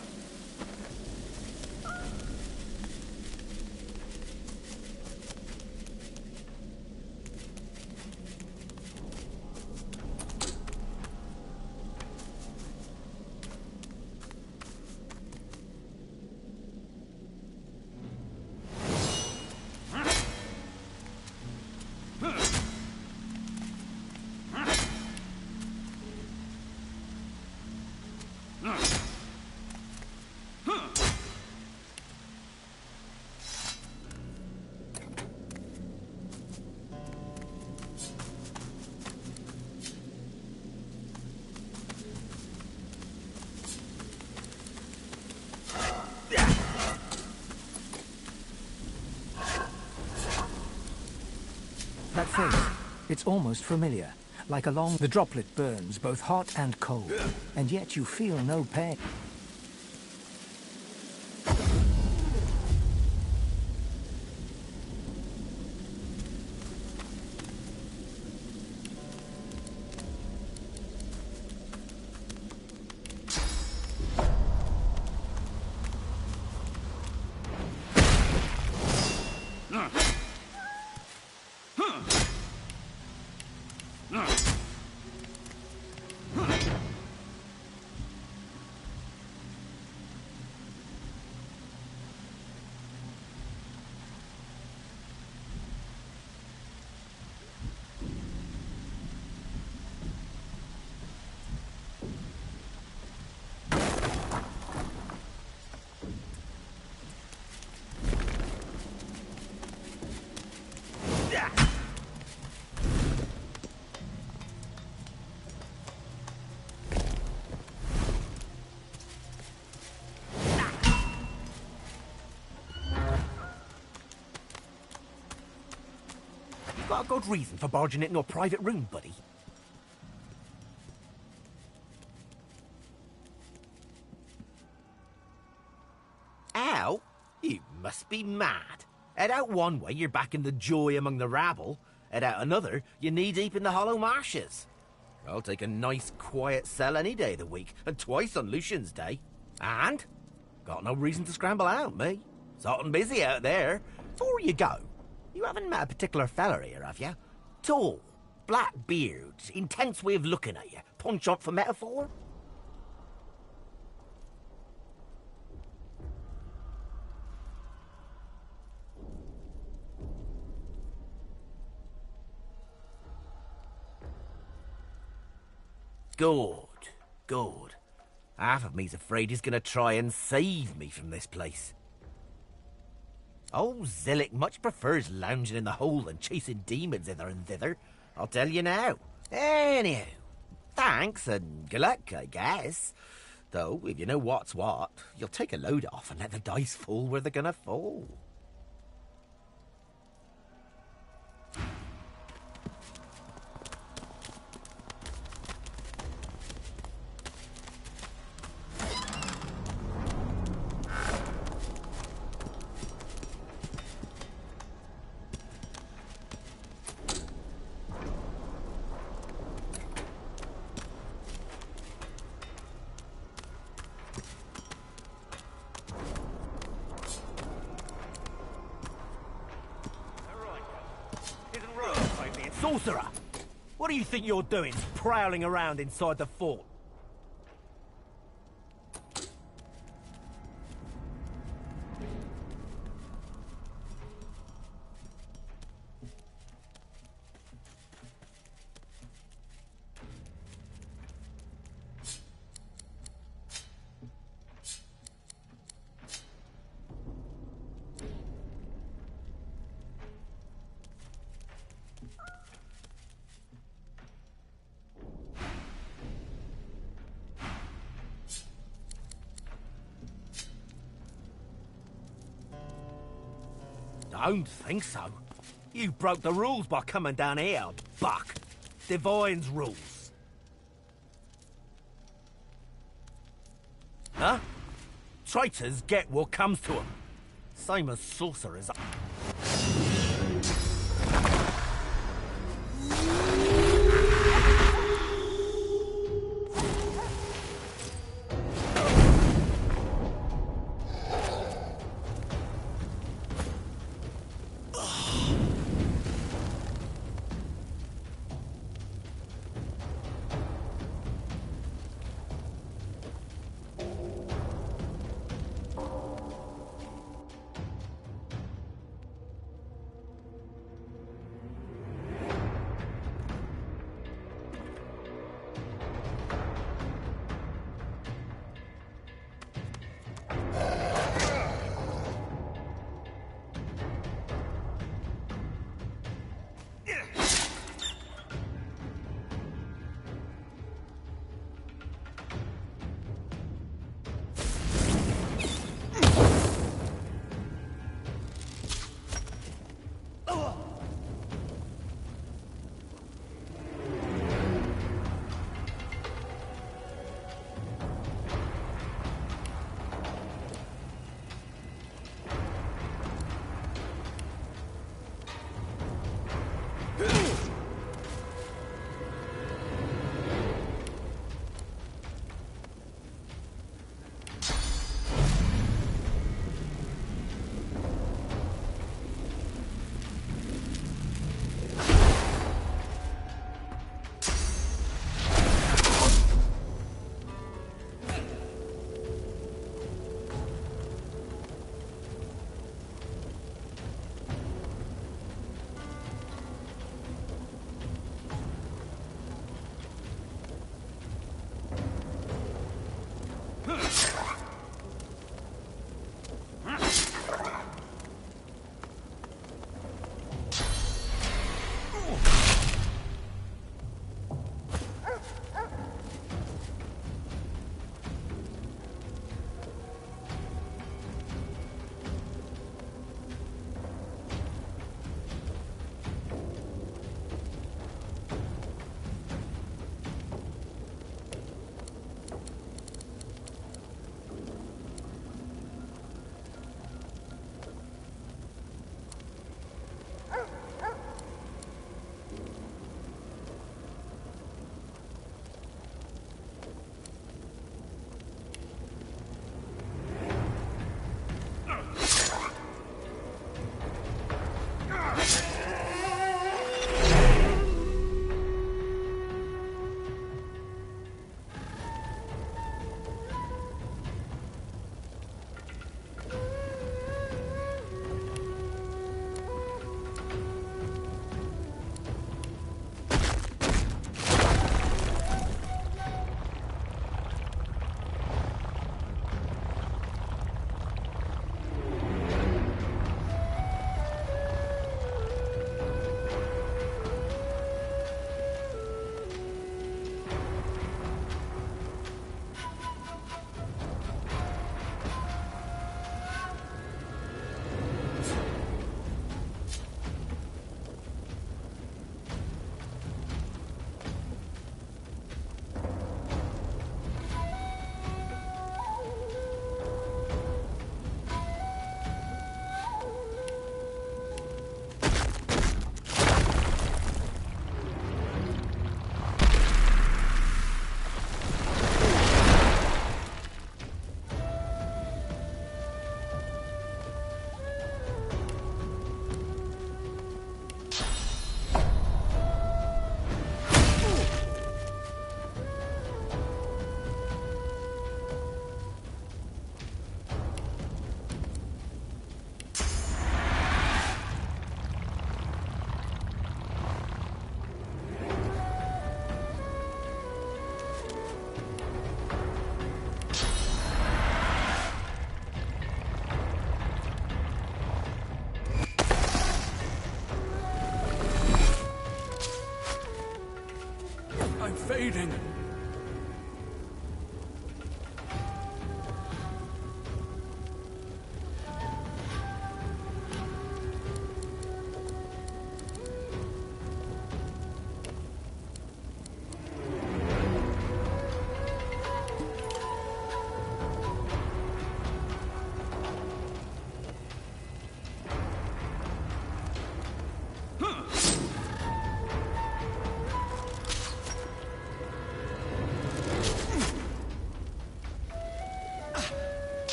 That face, it's almost familiar, like a long... The droplet burns both hot and cold, and yet you feel no pain. Got a good reason for barging into a private room, buddy? Ow! You must be mad. Head out one way, you're back in the joy among the rabble. Head out another, you're knee-deep in the hollow marshes. I'll take a nice, quiet cell any day of the week, and twice on Lucian's Day. And got no reason to scramble out, me. It's hot and busy out there. Before you go, you haven't met a particular feller here, have you? Tall, black beard, intense way of looking at you. Punch up for metaphor? Good, good. Half of me's afraid he's gonna try and save me from this place. Old Zillick much prefers lounging in the hole than chasing demons hither and thither. I'll tell you now. Anyhow, thanks and good luck, I guess. Though, if you know what's what, you'll take a load off and let the dice fall where they're gonna fall. Sorcerer! What do you think you're doing, prowling around inside the fort? Don't think so. You broke the rules by coming down here, buck. Divine's rules. Huh? Traitors get what comes to them. Same as sorcerers.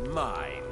mine.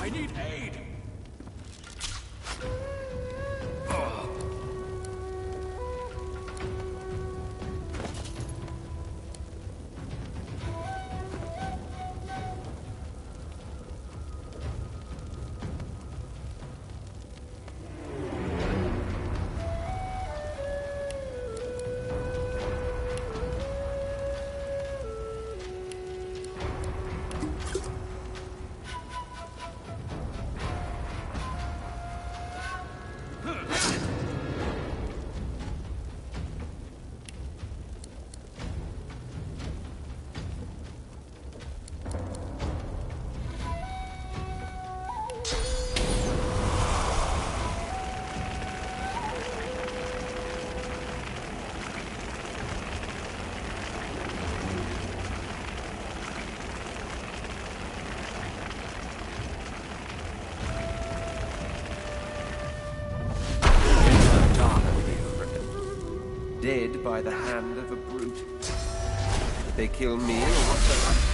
I need aid! Dead by the hand of a brute. Did they kill me or what?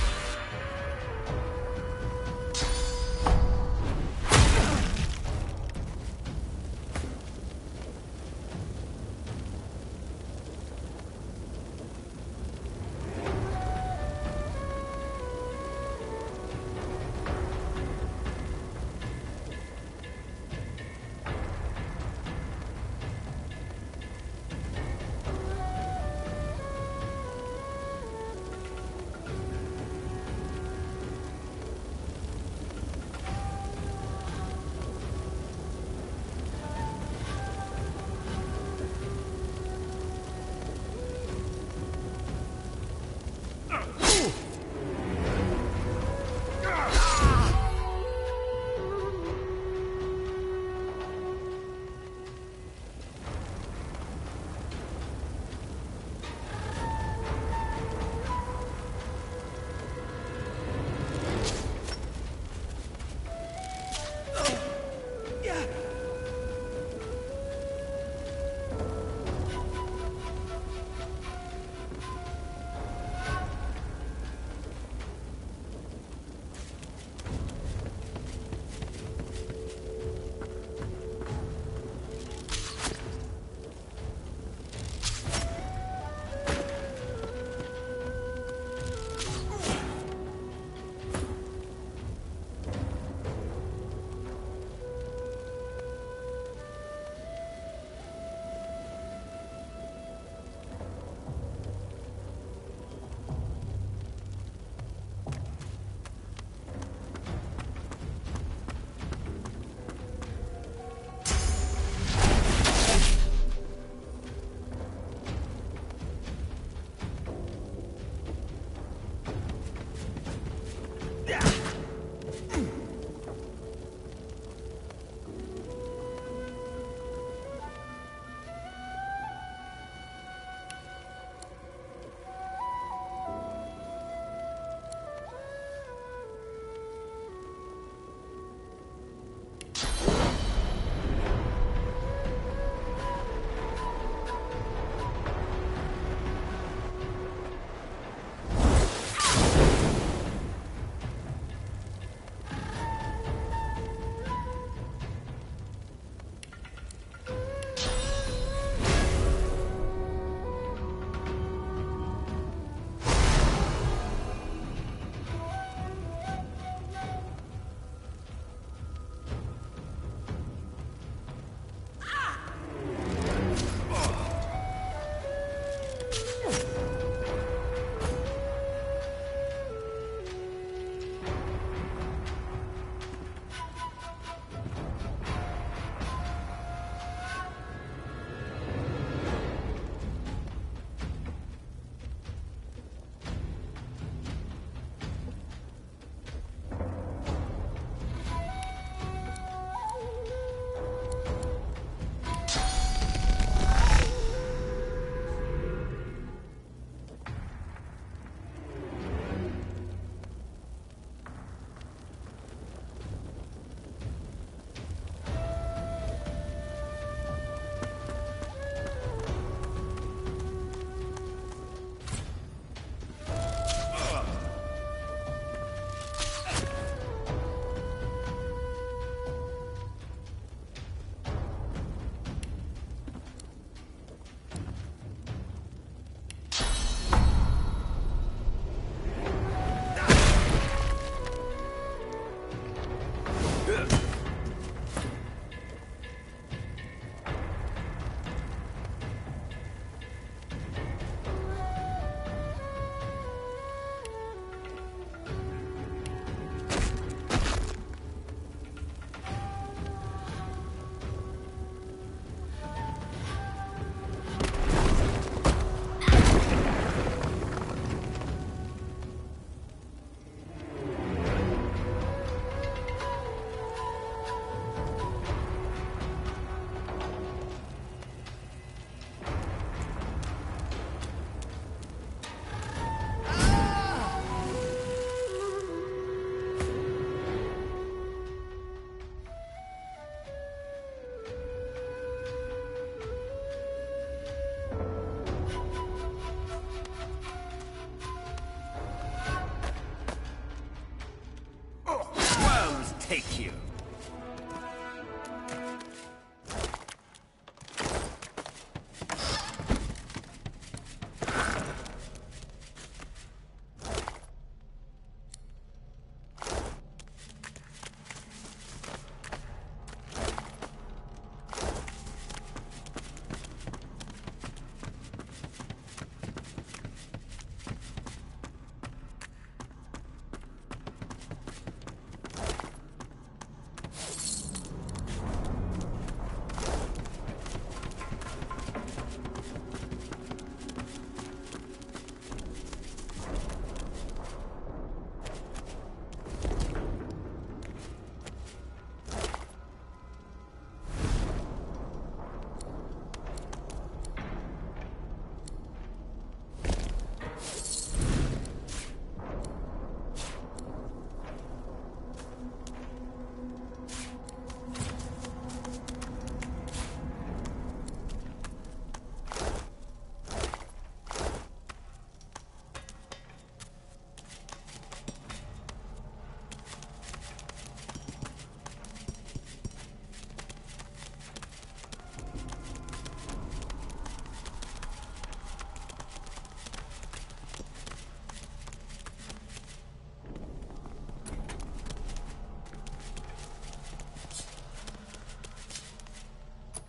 take you.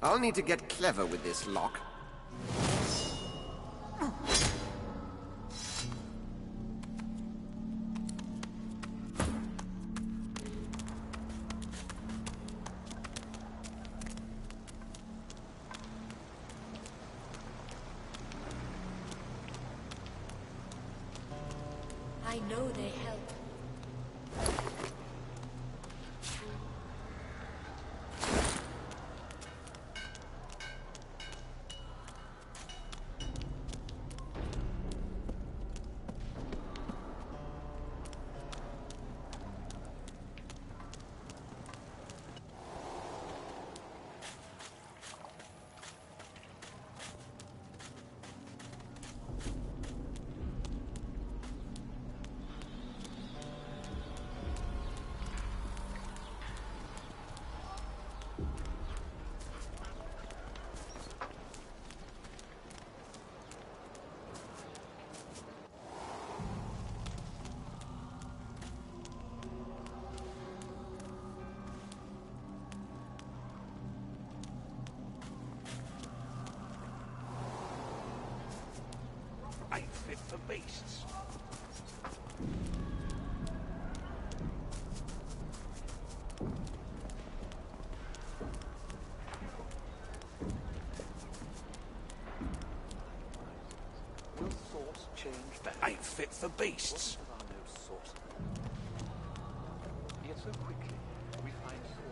I'll need to get clever with this lock. I know they help. Ain't fit for beasts. Will sauce change back? Ain't fit for beasts. What are no sauce? Yet so quickly we find sauce.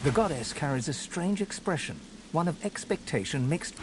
The goddess carries a strange expression, one of expectation mixed...